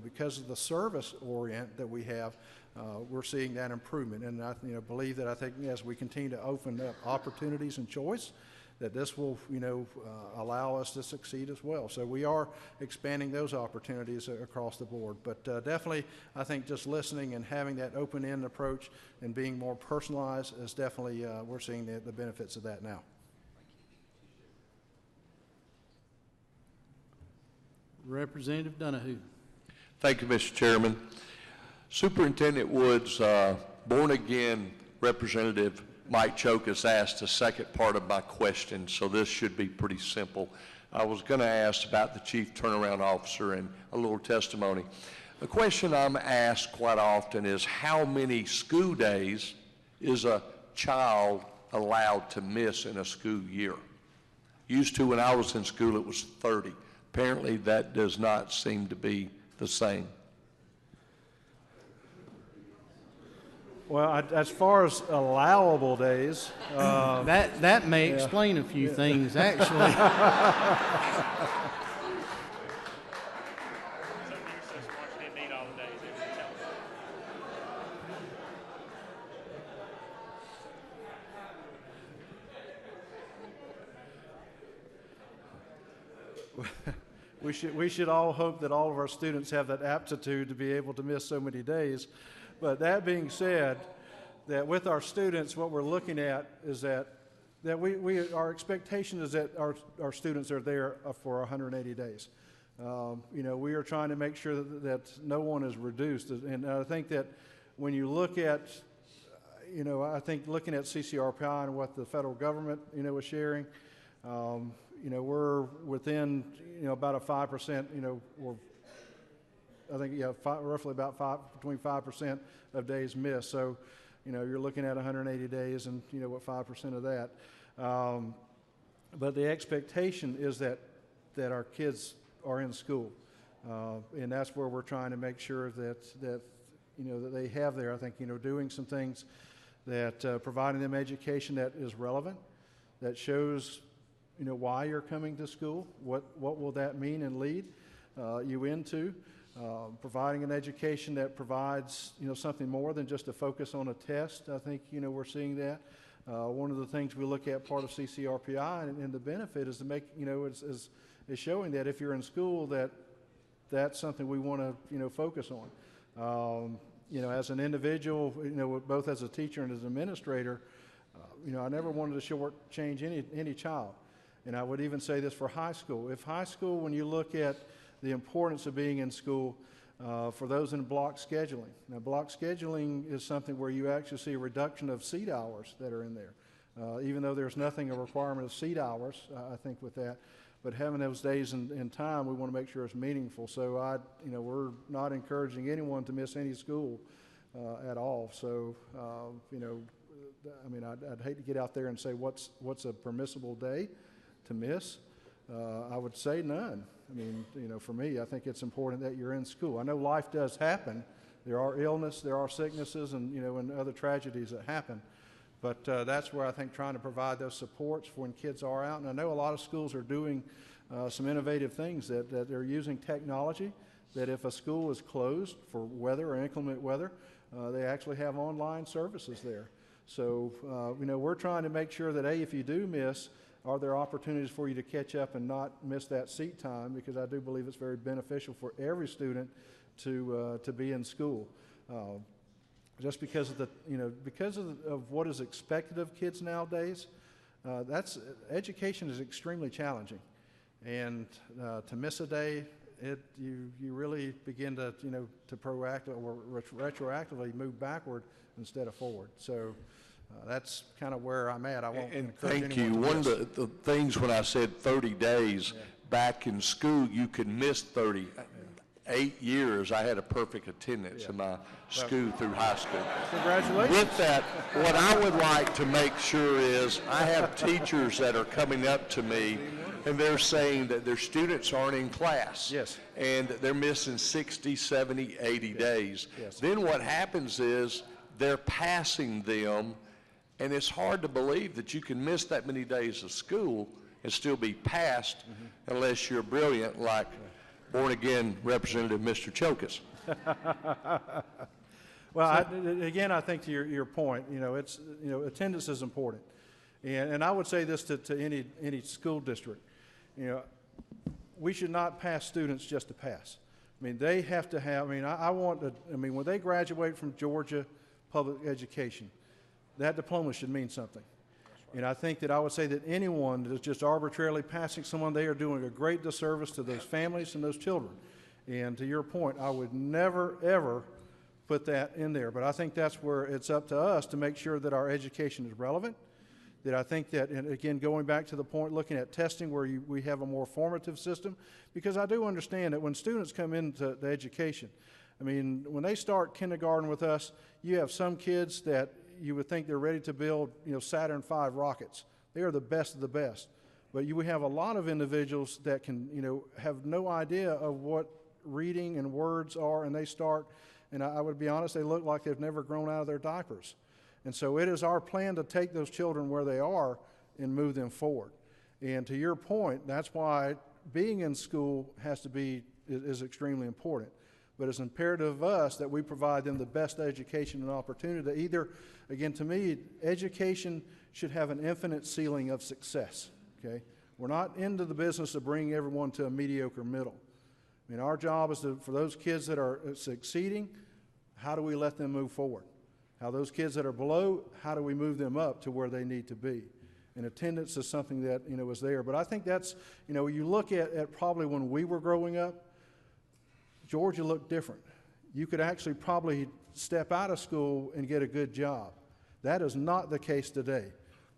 because of the service orient that we have, we're seeing that improvement. And I, believe that I think as we continue to open up opportunities and choice, that this will, allow us to succeed as well. So we are expanding those opportunities across the board. But definitely, I think just listening and having that open-end approach and being more personalized is definitely, we're seeing the benefits of that now. Representative Donahue. Thank you, Mr. Chairman. Superintendent Woods, born-again Representative Mike Choke has asked the second part of my question, so this should be pretty simple. I was going to ask about the Chief Turnaround Officer and a little testimony. The question I'm asked quite often is how many school days is a child allowed to miss in a school year? Used to, when I was in school, it was 30. Apparently, that does not seem to be the same. Well, as far as allowable days, that may explain a few things, actually. we should all hope that all of our students have that aptitude to be able to miss so many days. But that being said, that with our students, what we're looking at is that our expectation is that our students are there for 180 days. We are trying to make sure that no one is reduced. And I think that when you look at, I think looking at CCRPI and what the federal government, is sharing, we're within, about a 5%, or I think, roughly about between 5% of days missed. So, you're looking at 180 days and, what 5% of that. But the expectation is that our kids are in school. And that's where we're trying to make sure that they have there, I think, doing some things that providing them education that is relevant, that shows, why you're coming to school, what will that mean and lead you into. Providing an education that provides, something more than just a focus on a test. I think, we're seeing that. One of the things we look at, part of CCRPI and the benefit is to make, is showing that if you're in school, that's something we want to, focus on. As an individual, both as a teacher and as an administrator, I never wanted to shortchange any child. And I would even say this for high school. If high school, when you look at the importance of being in school, for those in block scheduling. Now, block scheduling is something where you actually see a reduction of seat hours that are in there. Even though there's nothing a requirement of seat hours, I think with that. But having those days in time, we want to make sure it's meaningful. So we're not encouraging anyone to miss any school at all. So, I'd hate to get out there and say what's a permissible day to miss. I would say none. I mean, you know, for me, I think it's important that you're in school. I know life does happen. There are illness, there are sicknesses, and, you know, and other tragedies that happen. But that's where I think trying to provide those supports for when kids are out. And I know a lot of schools are doing some innovative things that they're using technology, that if a school is closed for weather or inclement weather, they actually have online services there. So, you know, we're trying to make sure that, A, if you do miss, are there opportunities for you to catch up and not miss that seat time, because I do believe it's very beneficial for every student to be in school. Just because of the, you know, because of what is expected of kids nowadays, education is extremely challenging. And to miss a day, you really begin to, you know, to proactively or retroactively move backward instead of forward. So that's kind of where I'm at. I won't encourage thank you. anyone to One miss. of the things when I said 30 days, back in school, you could miss 30. 8 years, I had a perfect attendance in my school through high school. Congratulations. With that, what I would like to make sure is I have teachers that are coming up to me and they're saying that their students aren't in class. Yes. And they're missing 60, 70, 80 days. Yes. Then what happens is they're passing them, and it's hard to believe that you can miss that many days of school and still be passed unless you're brilliant like born-again Representative Mr. Chokas. Well, again, I think to your point, you know, it's, you know, attendance is important. And I would say this to any school district, you know, we should not pass students just to pass. I mean, they have to have, I mean, when they graduate from Georgia public education, that diploma should mean something. And I think that I would say that anyone that is just arbitrarily passing someone, they are doing a great disservice to those families and those children. And to your point, I would never, ever put that in there. But I think that's where it's up to us to make sure that our education is relevant. That I think that, and again, going back to the point, looking at testing where we have a more formative system, because I do understand that when students come into the education, I mean, when they start kindergarten with us, you have some kids that you would think they're ready to build, you know, Saturn V rockets. They are the best of the best. But we have a lot of individuals that can, you know, have no idea of what reading and words are, and they start, and I would be honest, they look like they've never grown out of their diapers. And so it is our plan to take those children where they are and move them forward. And to your point, that's why being in school is extremely important. But it's imperative of us that we provide them the best education and opportunity to either, again, to me, education should have an infinite ceiling of success, okay? We're not into the business of bringing everyone to a mediocre middle. I mean, our job is for those kids that are succeeding, how do we let them move forward? How those kids that are below, how do we move them up to where they need to be? And attendance is something that, you know, is there. But I think that's, you know, you look at probably when we were growing up, Georgia looked different. You could actually probably step out of school and get a good job. That is not the case today.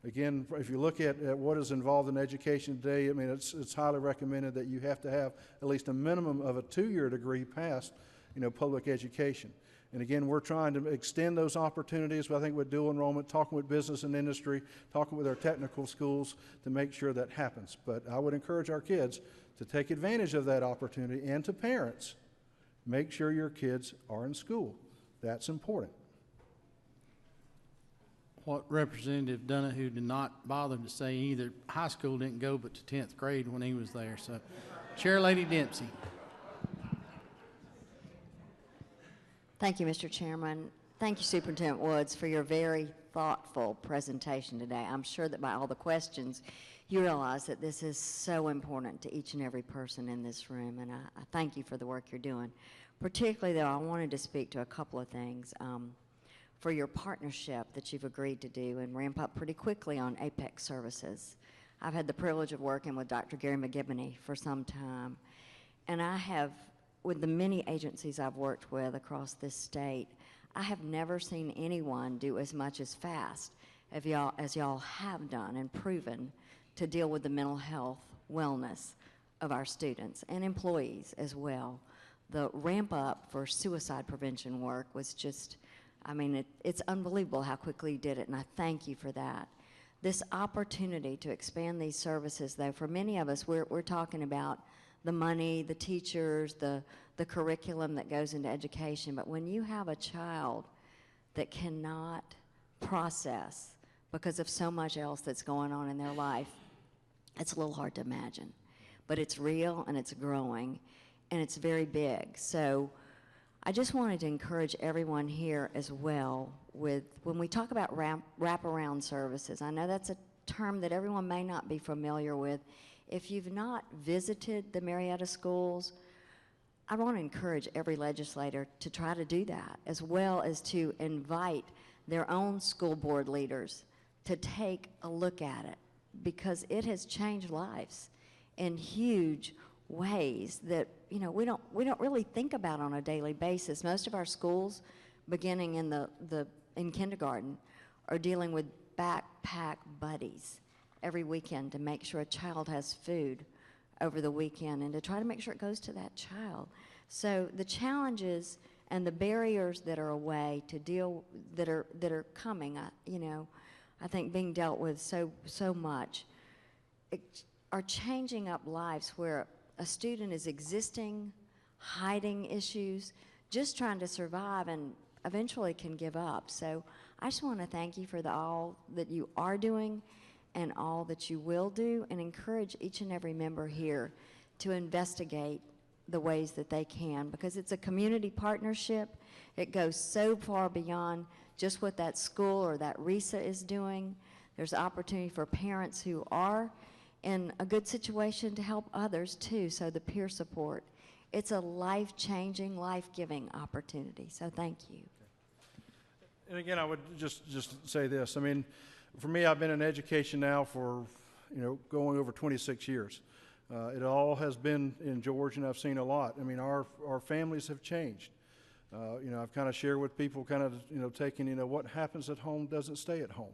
Again, if you look at what is involved in education today, I mean, it's highly recommended that you have to have at least a minimum of a 2-year degree past, you know, public education. And again, we're trying to extend those opportunities, I think, with dual enrollment, talking with business and industry, talking with our technical schools to make sure that happens. But I would encourage our kids to take advantage of that opportunity, and to parents, make sure your kids are in school. That's important. What Representative Donahue did not bother to say either, high school didn't go but to 10th grade when he was there. So, Chair Lady Dempsey. Thank you, Mr. Chairman. Thank you, Superintendent Woods, for your very thoughtful presentation today. I'm sure that by all the questions, you realize that this is so important to each and every person in this room, and I thank you for the work you're doing. Particularly, though, I wanted to speak to a couple of things. For your partnership that you've agreed to do and ramp up pretty quickly on Apex services. I've had the privilege of working with Dr. Gary McGibney for some time, and I have, with the many agencies I've worked with across this state, I have never seen anyone do as much as fast as y'all have done and proven to deal with the mental health, wellness of our students and employees as well. The ramp up for suicide prevention work was just, I mean, it's unbelievable how quickly you did it, and I thank you for that. This opportunity to expand these services, though, for many of us, we're talking about the money, the teachers, the curriculum that goes into education. But when you have a child that cannot process because of so much else that's going on in their life, it's a little hard to imagine. But it's real and it's growing and it's very big. So I just wanted to encourage everyone here as well with, when we talk about wraparound services, I know that's a term that everyone may not be familiar with. If you've not visited the Marietta schools, I want to encourage every legislator to try to do that, as well as to invite their own school board leaders to take a look at it, because it has changed lives in huge ways that, you know, we don't really think about on a daily basis. Most of our schools, beginning in kindergarten, are dealing with backpack buddies every weekend to make sure a child has food over the weekend and to try to make sure it goes to that child. So the challenges and the barriers that are away to deal, that are coming, you know, I think being dealt with so much, are changing up lives where a student is existing, hiding issues, just trying to survive, and eventually can give up. So I just want to thank you for all that you are doing and all that you will do, and encourage each and every member here to investigate the ways that they can, because it's a community partnership. It goes so far beyond just what that school or that RESA is doing. There's opportunity for parents who are in a good situation to help others too, so the peer support. It's a life-changing, life-giving opportunity, so thank you. And again, I would just say this. I mean, for me, I've been in education now for, you know, going over 26 years. It all has been in Georgia, and I've seen a lot. I mean, our families have changed. You know, I've kind of shared with people, kind of, you know, taking, you know, what happens at home doesn't stay at home.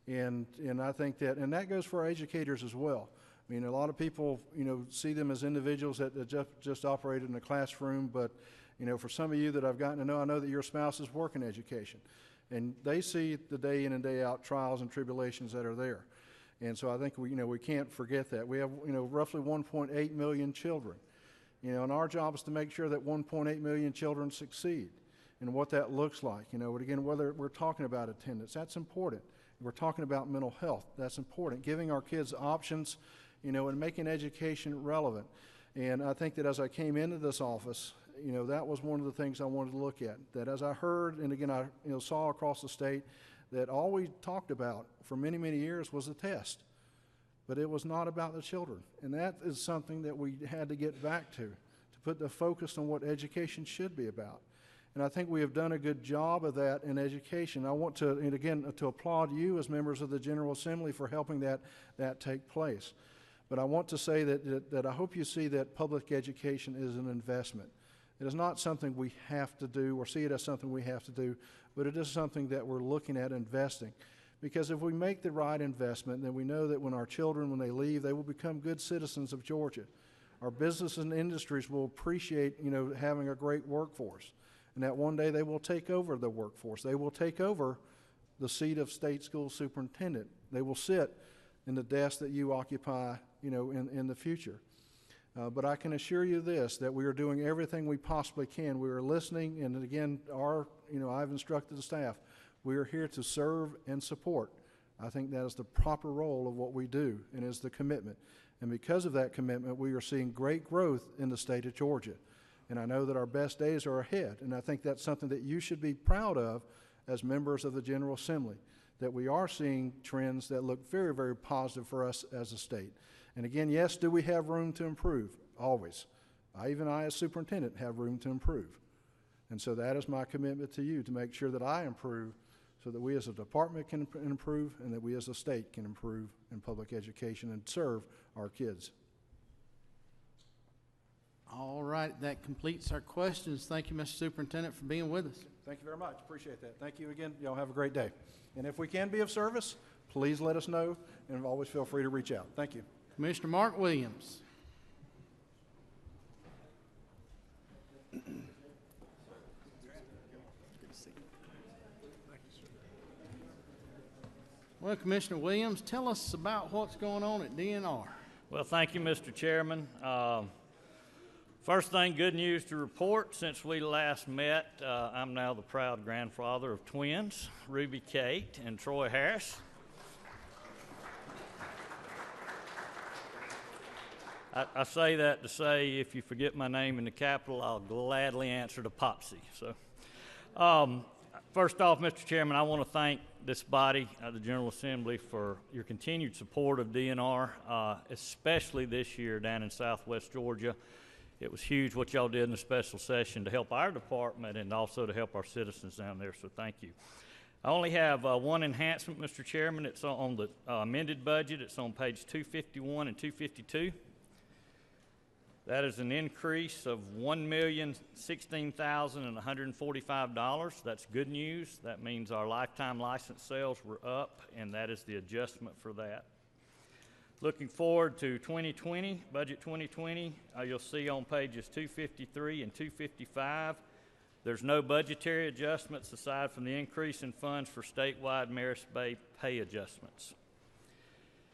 And I think that, and that goes for our educators as well. I mean, a lot of people, you know, see them as individuals that just operate in the classroom, but, you know, for some of you that I've gotten to know, I know that your spouses work in education, and they see the day in and day out trials and tribulations that are there. And so I think we can't forget that. We have, you know, roughly 1.8 million children, you know, and our job is to make sure that 1.8 million children succeed, and what that looks like. You know, but again, whether we're talking about attendance, that's important. We're talking about mental health, that's important. Giving our kids options, you know, and making education relevant. And I think that as I came into this office, you know, that was one of the things I wanted to look at. That as I heard, and again, I, you know, saw across the state, that all we talked about for many, many years was the test. But it was not about the children. And that is something that we had to get back to put the focus on what education should be about. And I think we have done a good job of that in education. I want to, and again, to applaud you as members of the General Assembly for helping that take place. But I want to say that I hope you see that public education is an investment. It is not something we have to do or see it as something we have to do, but it is something that we're looking at investing. Because if we make the right investment, then we know that when our children, when they leave, they will become good citizens of Georgia. Our businesses and industries will appreciate, you know, having a great workforce. And that one day they will take over the workforce. They will take over the seat of state school superintendent. They will sit in the desk that you occupy, you know, in the future. But I can assure you this, that we are doing everything we possibly can. We are listening, and again, I've instructed the staff, we are here to serve and support. I think that is the proper role of what we do, and is the commitment. And because of that commitment, we are seeing great growth in the state of Georgia. And I know that our best days are ahead, and I think that's something that you should be proud of as members of the General Assembly, that we are seeing trends that look very, very positive for us as a state. And again, yes, do we have room to improve? Always. I as superintendent, have room to improve. And so that is my commitment to you, to make sure that I improve so that we as a department can improve, and that we as a state can improve in public education and serve our kids. All right, that completes our questions. Thank you, Mr. Superintendent, for being with us. Thank you very much. Appreciate that. Thank you again. Y'all have a great day. And if we can be of service, please let us know, and always feel free to reach out. Thank you. Commissioner Mark Williams. Well, Commissioner Williams, tell us about what's going on at DNR. Well, thank you, Mr. Chairman. First thing, good news to report. Since we last met, I'm now the proud grandfather of twins, Ruby Kate and Troy Harris. I say that to say if you forget my name in the Capitol, I'll gladly answer to Popsy. So, first off, Mr. Chairman, I want to thank this body, the General Assembly, for your continued support of DNR, especially this year down in Southwest Georgia. It was huge what y'all did in the special session to help our department and also to help our citizens down there, so thank you. I only have one enhancement, Mr. Chairman. It's on the amended budget. It's on page 251 and 252. That is an increase of $1,016,145. That's good news. That means our lifetime license sales were up, and that is the adjustment for that. Looking forward to 2020, budget 2020, you'll see on pages 253 and 255, there's no budgetary adjustments aside from the increase in funds for statewide merit-based pay adjustments.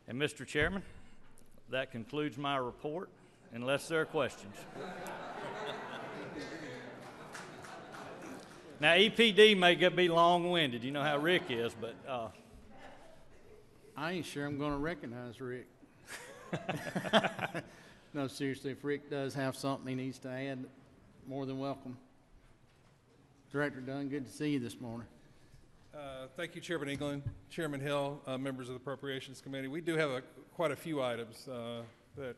And Mr. Chairman, that concludes my report. Unless there are questions. Now, EPD may be long-winded. You know how Rick is, but... I ain't sure I'm going to recognize Rick. No, seriously, if Rick does have something he needs to add, more than welcome. Director Dunn, good to see you this morning. Thank you, Chairman England, Chairman Hill, members of the Appropriations Committee. We do have quite a few items that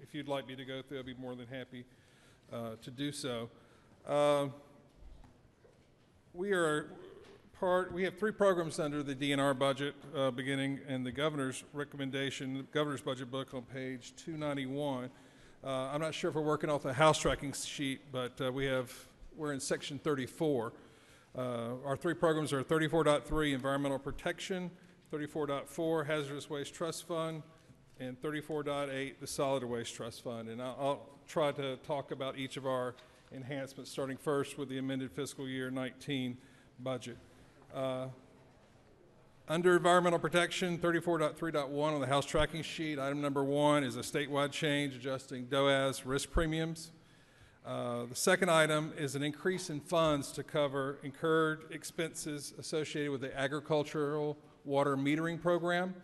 if you'd like me to go through, I'd be more than happy to do so. We have 3 programs under the DNR budget beginning in the governor's recommendation, the governor's budget book on page 291. I'm not sure if we're working off the house tracking sheet, but we're in section 34. Our 3 programs are 34.3 Environmental Protection, 34.4 Hazardous Waste Trust Fund, and 34.8, the Solid Waste Trust Fund. And I'll try to talk about each of our enhancements, starting first with the amended fiscal year 19 budget. Under environmental protection, 34.3.1 on the house tracking sheet, item number 1 is a statewide change adjusting DOAS risk premiums. The second item is an increase in funds to cover incurred expenses associated with the agricultural water metering program.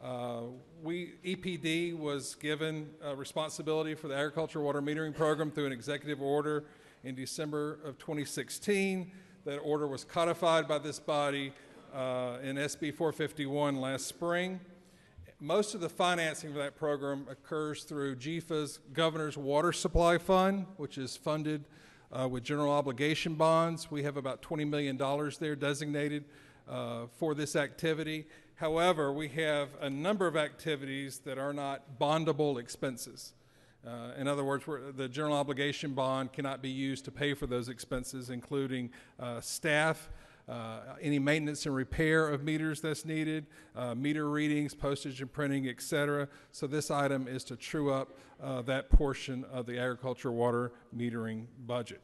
EPD was given responsibility for the agricultural water metering program through an executive order in December of 2016. That order was codified by this body in SB 451 last spring. Most of the financing for that program occurs through GFA's Governor's Water Supply Fund, which is funded with general obligation bonds. We have about $20 million there designated for this activity. However, we have a number of activities that are not bondable expenses. In other words, the general obligation bond cannot be used to pay for those expenses, including staff, any maintenance and repair of meters that's needed, meter readings, postage and printing, et cetera. So this item is to true up that portion of the agricultural water metering budget.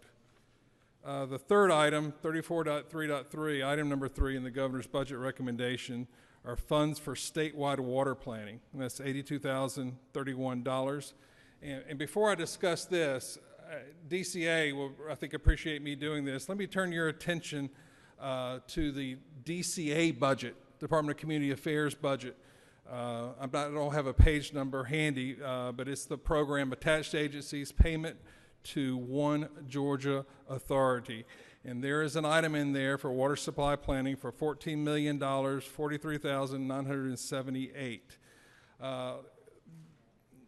The third item, 34.3.3, item number 3 in the governor's budget recommendation, are funds for statewide water planning. And that's $82,031. And before I discuss this, DCA will, I think, appreciate me doing this. Let me turn your attention to the DCA budget, Department of Community Affairs budget. I don't have a page number handy, but it's the program Attached Agencies Payment to One Georgia Authority. And there is an item in there for water supply planning for $14 million, $43,978.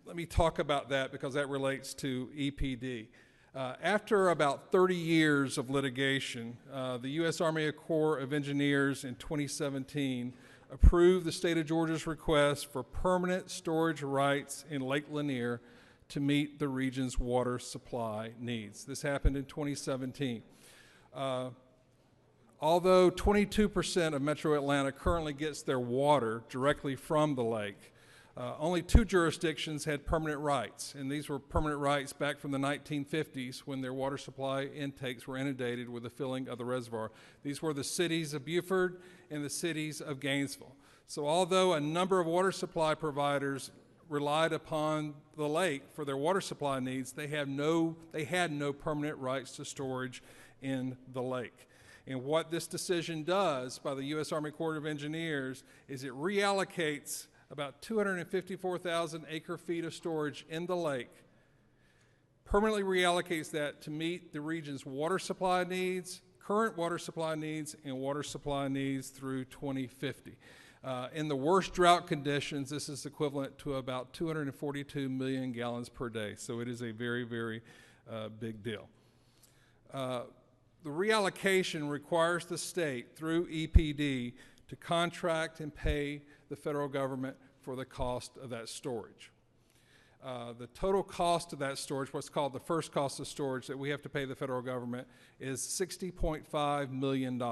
Let me talk about that because that relates to EPD. After about 30 years of litigation, the U.S. Army Corps of Engineers in 2017 approved the state of Georgia's request for permanent storage rights in Lake Lanier to meet the region's water supply needs. This happened in 2017. Although 22% of Metro Atlanta currently gets their water directly from the lake, only 2 jurisdictions had permanent rights, and these were permanent rights back from the 1950s when their water supply intakes were inundated with the filling of the reservoir. These were the cities of Beaufort and the cities of Gainesville. So although a number of water supply providers relied upon the lake for their water supply needs, they had no permanent rights to storage in the lake. And what this decision does by the U.S. Army Corps of Engineers is it reallocates about 254,000 acre-feet of storage in the lake, permanently reallocates that to meet the region's water supply needs, current water supply needs, and water supply needs through 2050. In the worst drought conditions, this is equivalent to about 242 million gallons per day. So it is a very, very big deal. The reallocation requires the state, through EPD, to contract and pay the federal government for the cost of that storage. The total cost of that storage, what's called the first cost of storage that we have to pay the federal government, is $60.5 million.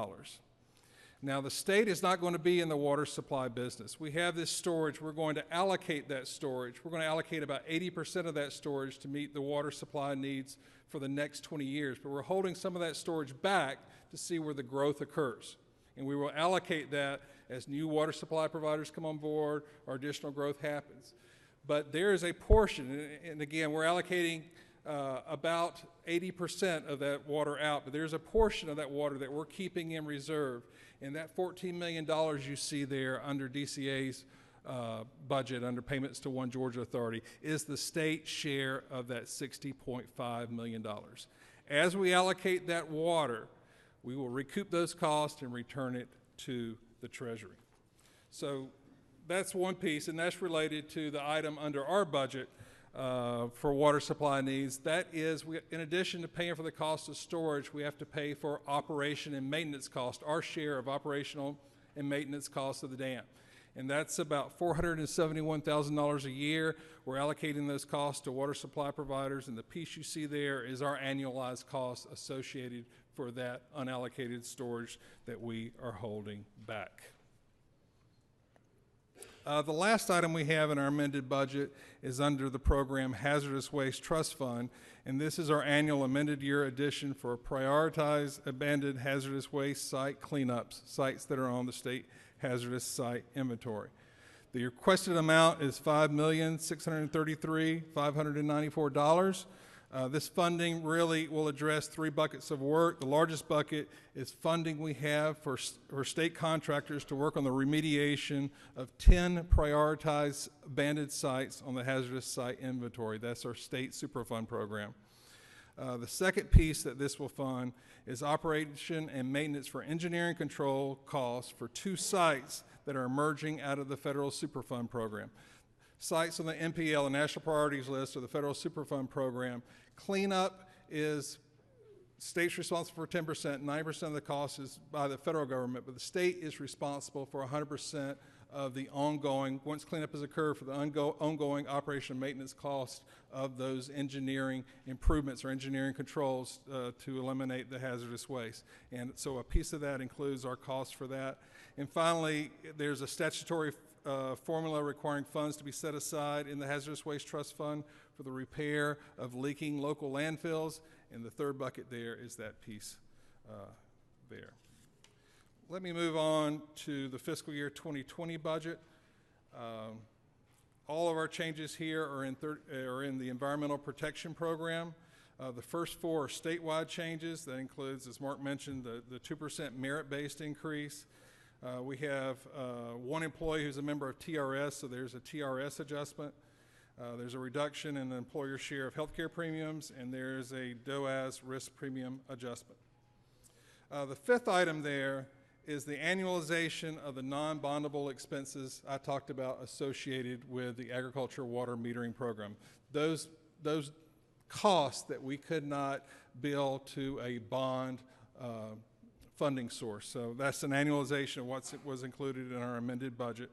Now, the state is not going to be in the water supply business. We have this storage. We're going to allocate that storage. We're going to allocate about 80% of that storage to meet the water supply needs for the next 20 years. But we're holding some of that storage back to see where the growth occurs. And we will allocate that as new water supply providers come on board or additional growth happens. But there is a portion, and again, we're allocating about 80% of that water out, but there's a portion of that water that we're keeping in reserve. And that $14 million you see there under DCA's budget, under payments to One Georgia Authority, is the state share of that $60.5 million. As we allocate that water, we will recoup those costs and return it to the Treasury. So that's one piece, and that's related to the item under our budget for water supply needs. That is, in addition to paying for the cost of storage, we have to pay for operation and maintenance cost, our share of operational and maintenance costs of the dam. And that's about $471,000 a year. We're allocating those costs to water supply providers, and the piece you see there is our annualized costs associated for that unallocated storage that we are holding back. The last item we have in our amended budget is under the program Hazardous Waste Trust Fund, and this is our annual amended year addition for prioritized abandoned hazardous waste site cleanups, sites that are on the state hazardous site inventory. The requested amount is $5,633,594. This funding really will address 3 buckets of work. The largest bucket is funding we have for state contractors to work on the remediation of 10 prioritized abandoned sites on the hazardous site inventory. That's our state Superfund program. The second piece that this will fund is operation and maintenance for engineering control costs for 2 sites that are emerging out of the federal Superfund program. Sites on the NPL, the National Priorities List, or the federal Superfund program. Cleanup is state's responsible for 10%, 90% of the cost is by the federal government, but the state is responsible for 100% of the ongoing, once cleanup has occurred, for the ongoing operation and maintenance costs of those engineering improvements or engineering controls to eliminate the hazardous waste. And so a piece of that includes our costs for that. And finally, there's a statutory formula requiring funds to be set aside in the Hazardous Waste Trust Fund for the repair of leaking local landfills, and the third bucket there is that piece there. Let me move on to the fiscal year 2020 budget. All of our changes here are in the Environmental Protection Program. The first 4 are statewide changes. That includes, as Mark mentioned, the 2% merit-based increase. We have 1 employee who's a member of TRS, so there's a TRS adjustment. There's a reduction in the employer's share of healthcare premiums, and there's a DOAS risk premium adjustment. The 5th item there is the annualization of the non-bondable expenses I talked about associated with the agriculture water metering program. Those costs that we could not bill to a bond funding source. So that's an annualization of what was included in our amended budget.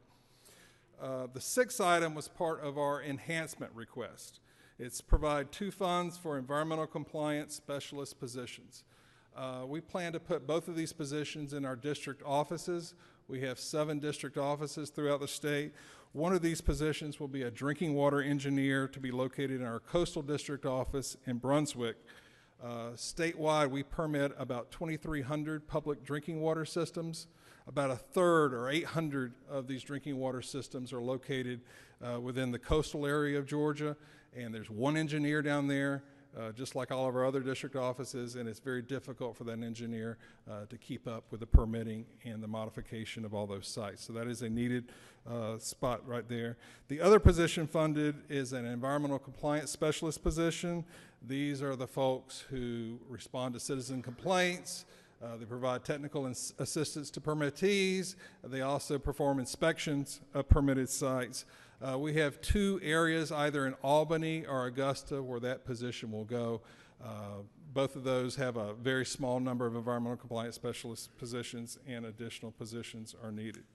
The 6th item was part of our enhancement request. It's provide 2 funds for environmental compliance specialist positions. We plan to put both of these positions in our district offices. We have 7 district offices throughout the state. One of these positions will be a drinking water engineer to be located in our coastal district office in Brunswick. Statewide, we permit about 2,300 public drinking water systems. About a third, or 800 of these drinking water systems, are located within the coastal area of Georgia, and there's one engineer down there, just like all of our other district offices, and it's very difficult for that engineer to keep up with the permitting and the modification of all those sites. So that is a needed spot right there. The other position funded is an environmental compliance specialist position. These are the folks who respond to citizen complaints. They provide technical assistance to permittees. They also perform inspections of permitted sites. We have two areas, either in Albany or Augusta, where that position will go. Both of those have a very small number of environmental compliance specialist positions, and additional positions are needed.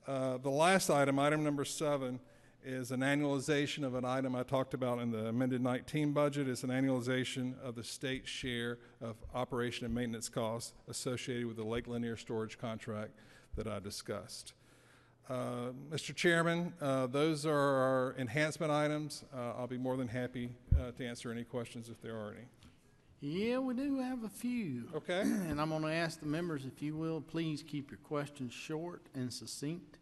The last item, item number 7, is an annualization of an item I talked about in the amended 19 budget. It's an annualization of the state share of operation and maintenance costs associated with the Lake Linear Storage contract that I discussed. Mr. Chairman, those are our enhancement items. I'll be more than happy to answer any questions if there are any. Yeah, we do have a few. Okay. And I'm going to ask the members, if you will, please keep your questions short and succinct.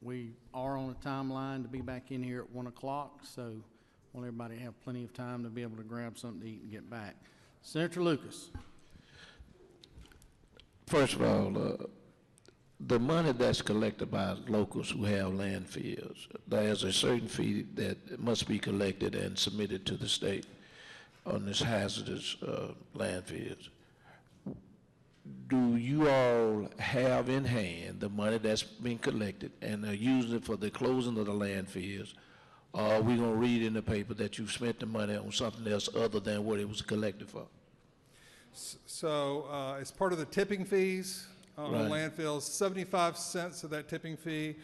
We are on a timeline to be back in here at 1 o'clock, so I want everybody to have plenty of time to be able to grab something to eat and get back. Senator Lucas. First of all, the money that's collected by locals who have landfills, there's a certain fee that must be collected and submitted to the state on this hazardous landfills. Do you all have in hand the money that's been collected and are using it for the closing of the landfills? Or are we going to read in the paper that you spent the money on something else other than what it was collected for? So as part of the tipping fees on landfills, 75 cents of that tipping fee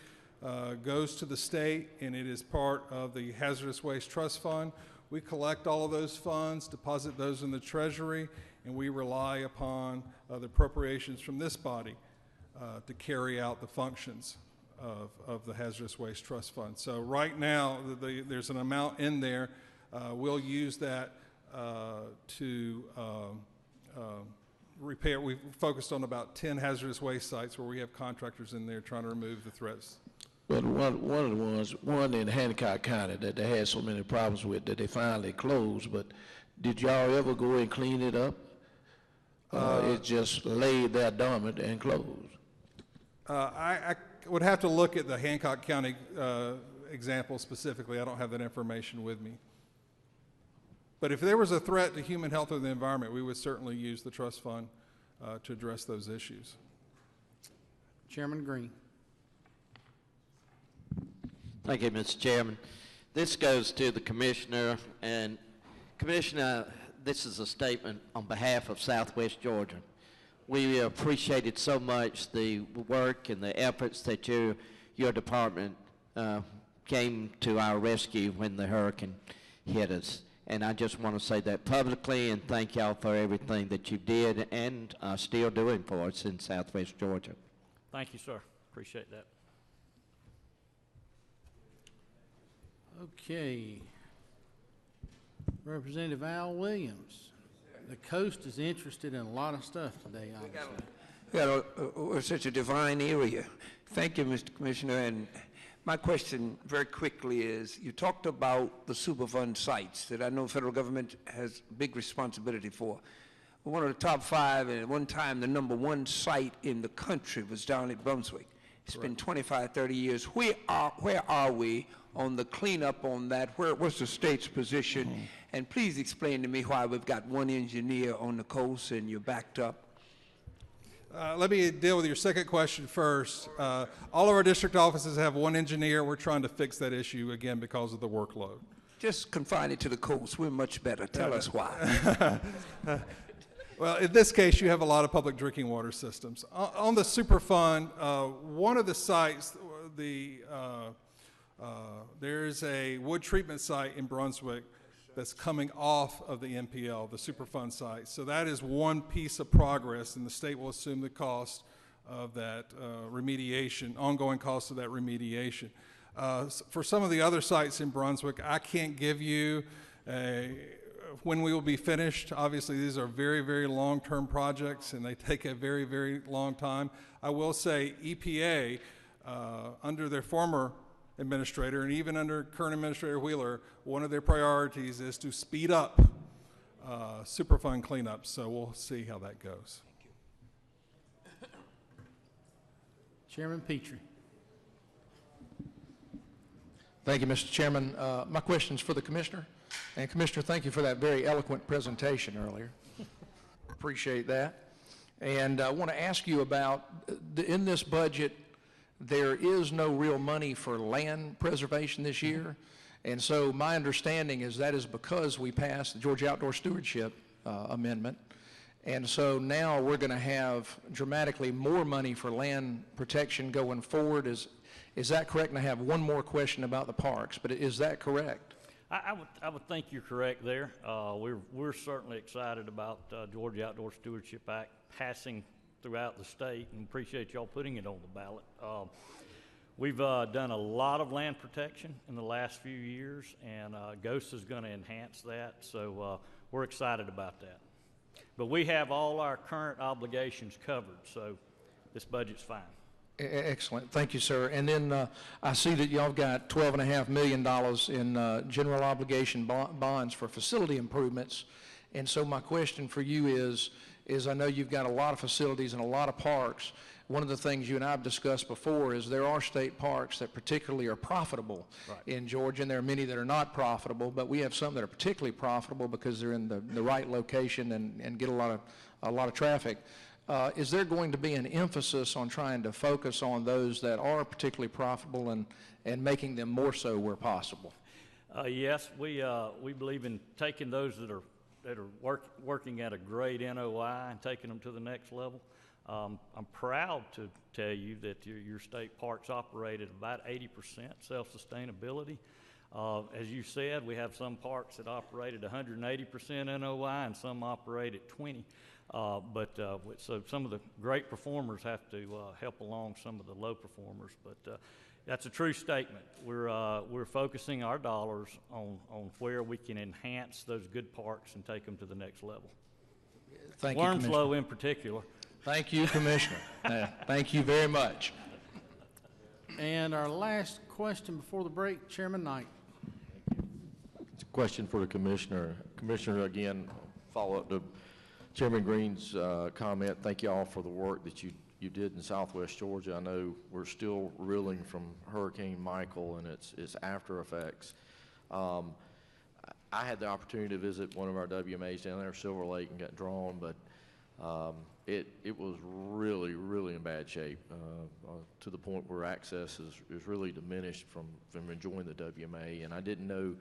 goes to the state, and it is part of the Hazardous Waste Trust Fund. We collect all of those funds, deposit those in the Treasury, and we rely upon the appropriations from this body to carry out the functions of the Hazardous Waste Trust Fund. So right now, there's an amount in there. We'll use that to repair. We've focused on about 10 hazardous waste sites where we have contractors in there trying to remove the threats. But one of the ones, one in Hancock County that they had so many problems with that they finally closed, but did y'all ever go and clean it up? It just laid there dormant and closed. I would have to look at the Hancock County example specifically. I don't have that information with me. But if there was a threat to human health or the environment, we would certainly use the trust fund to address those issues. Chairman Green. Thank you, Mr. Chairman. This goes to the Commissioner, and Commissioner, this is a statement on behalf of Southwest Georgia. We appreciated so much the work and the efforts that your department came to our rescue when the hurricane hit us. And I just want to say that publicly and thank y'all for everything that you did and still doing for us in Southwest Georgia. Thank you, sir. Appreciate that. Okay. Representative Al Williams. The coast is interested in a lot of stuff today, obviously. We're such a divine area. Thank you, Mr. Commissioner. And my question very quickly is, you talked about the Superfund sites that I know federal government has big responsibility for. One of the top 5, and at one time the #1 site in the country was down at Brunswick. It's been 25, 30 years. Where are we on the cleanup on that? What's the state's position? And please explain to me why we've got one engineer on the coast and you're backed up. Let me deal with your second question first. All of our district offices have one engineer. We're trying to fix that issue again because of the workload. Just confine it to the coast. We're much better. Tell us why. Well, in this case, you have a lot of public drinking water systems. On the Superfund, one of the sites, there's a wood treatment site in Brunswick that's coming off of the MPL, the Superfund site. So that is one piece of progress, and the state will assume the cost of that remediation, ongoing cost of that remediation. For some of the other sites in Brunswick, I can't give you when we will be finished. Obviously, these are very, very long-term projects, and they take a very, very long time. I will say EPA, under their former administrator and even under current Administrator Wheeler, one of their priorities is to speed up Superfund cleanup. So we'll see how that goes. Chairman Petrie. Thank you, Mr. Chairman. My question is for the Commissioner. And Commissioner, thank you for that very eloquent presentation earlier. Appreciate that. And I want to ask you about, in this budget, there is no real money for land preservation this year. And so my understanding is that is because we passed the Georgia Outdoor Stewardship Amendment. And so now we're going to have dramatically more money for land protection going forward. Is that correct? And I have one more question about the parks, but is that correct? I would think you're correct there. We're certainly excited about Georgia Outdoor Stewardship Act passing throughout the state, and appreciate y'all putting it on the ballot. We've done a lot of land protection in the last few years, and GOST is going to enhance that, so we're excited about that. But we have all our current obligations covered, so this budget's fine. Excellent. Thank you, sir. And then I see that y'all got $12.5 million in general obligation bonds for facility improvements. And so my question for you is I know you've got a lot of facilities and a lot of parks. One of the things you and I have discussed before is there are state parks that particularly are profitable in Georgia, and there are many that are not profitable, but we have some that are particularly profitable because they're in the right location and get a lot of traffic. Is there going to be an emphasis on trying to focus on those that are particularly profitable and making them more so where possible? Yes, we believe in taking those that are working at a great NOI and taking them to the next level. I'm proud to tell you that your state parks operate at about 80% self-sustainability. As you said, we have some parks that operate at 180% NOI and some operate at 20%. So some of the great performers have to help along some of the low performers. But that's a true statement. We're focusing our dollars on where we can enhance those good parks and take them to the next level. Thank you, Commissioner. Wormslow in particular. Thank you, Commissioner. Thank you very much. And our last question before the break, Chairman Knight. It's a question for the Commissioner. Commissioner, again, follow up to Chairman Green's comment. Thank you all for the work that you did in Southwest Georgia. I know we're still reeling from Hurricane Michael and its after effects. I had the opportunity to visit one of our WMAs down there, Silver Lake, and got drawn, but it was really, really in bad shape to the point where access is really diminished from enjoying the WMA. And I didn't know,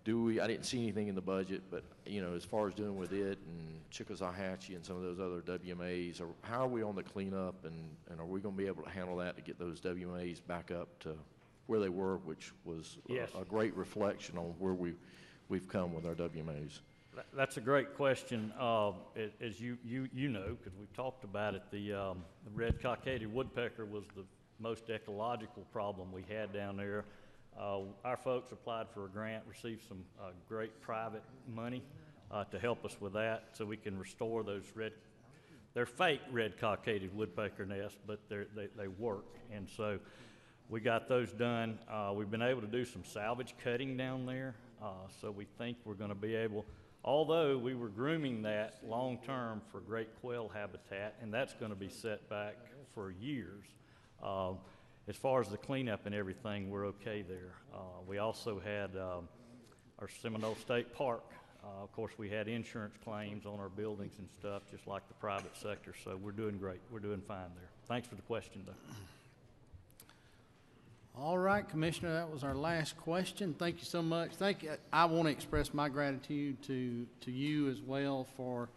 I didn't see anything in the budget, but as far as doing with it and Chickasaw-Hatchie and some of those other WMAs, how are we on the cleanup, and are we going to be able to handle that to get those WMAs back up to where they were, which was a great reflection on where we've come with our WMAs? That's a great question. As you know, because we've talked about it, the red cockaded woodpecker was the most ecological problem we had down there. Our folks applied for a grant, received some great private money to help us with that, so we can restore those they're fake red cockaded woodpecker nests, but they work. And so we got those done. We've been able to do some salvage cutting down there, so we think we're going to be able, although we were grooming that long-term for great quail habitat, and that's going to be set back for years. As far as the cleanup and everything, we're okay there. We also had our Seminole State Park. Of course, we had insurance claims on our buildings and stuff, just like the private sector, so we're doing great. We're doing fine there. Thanks for the question, though. All right, Commissioner, that was our last question. Thank you so much. Thank you. I want to express my gratitude to you as well for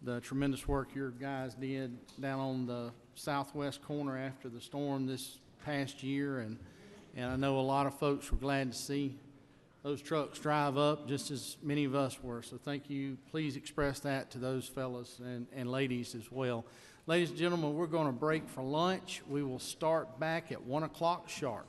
the tremendous work your guys did down on the southwest corner after the storm this past year, and I know a lot of folks were glad to see those trucks drive up, just as many of us were. So thank you. Please express that to those fellas and ladies as well. Ladies and gentlemen, we're going to break for lunch. We will start back at 1 o'clock sharp.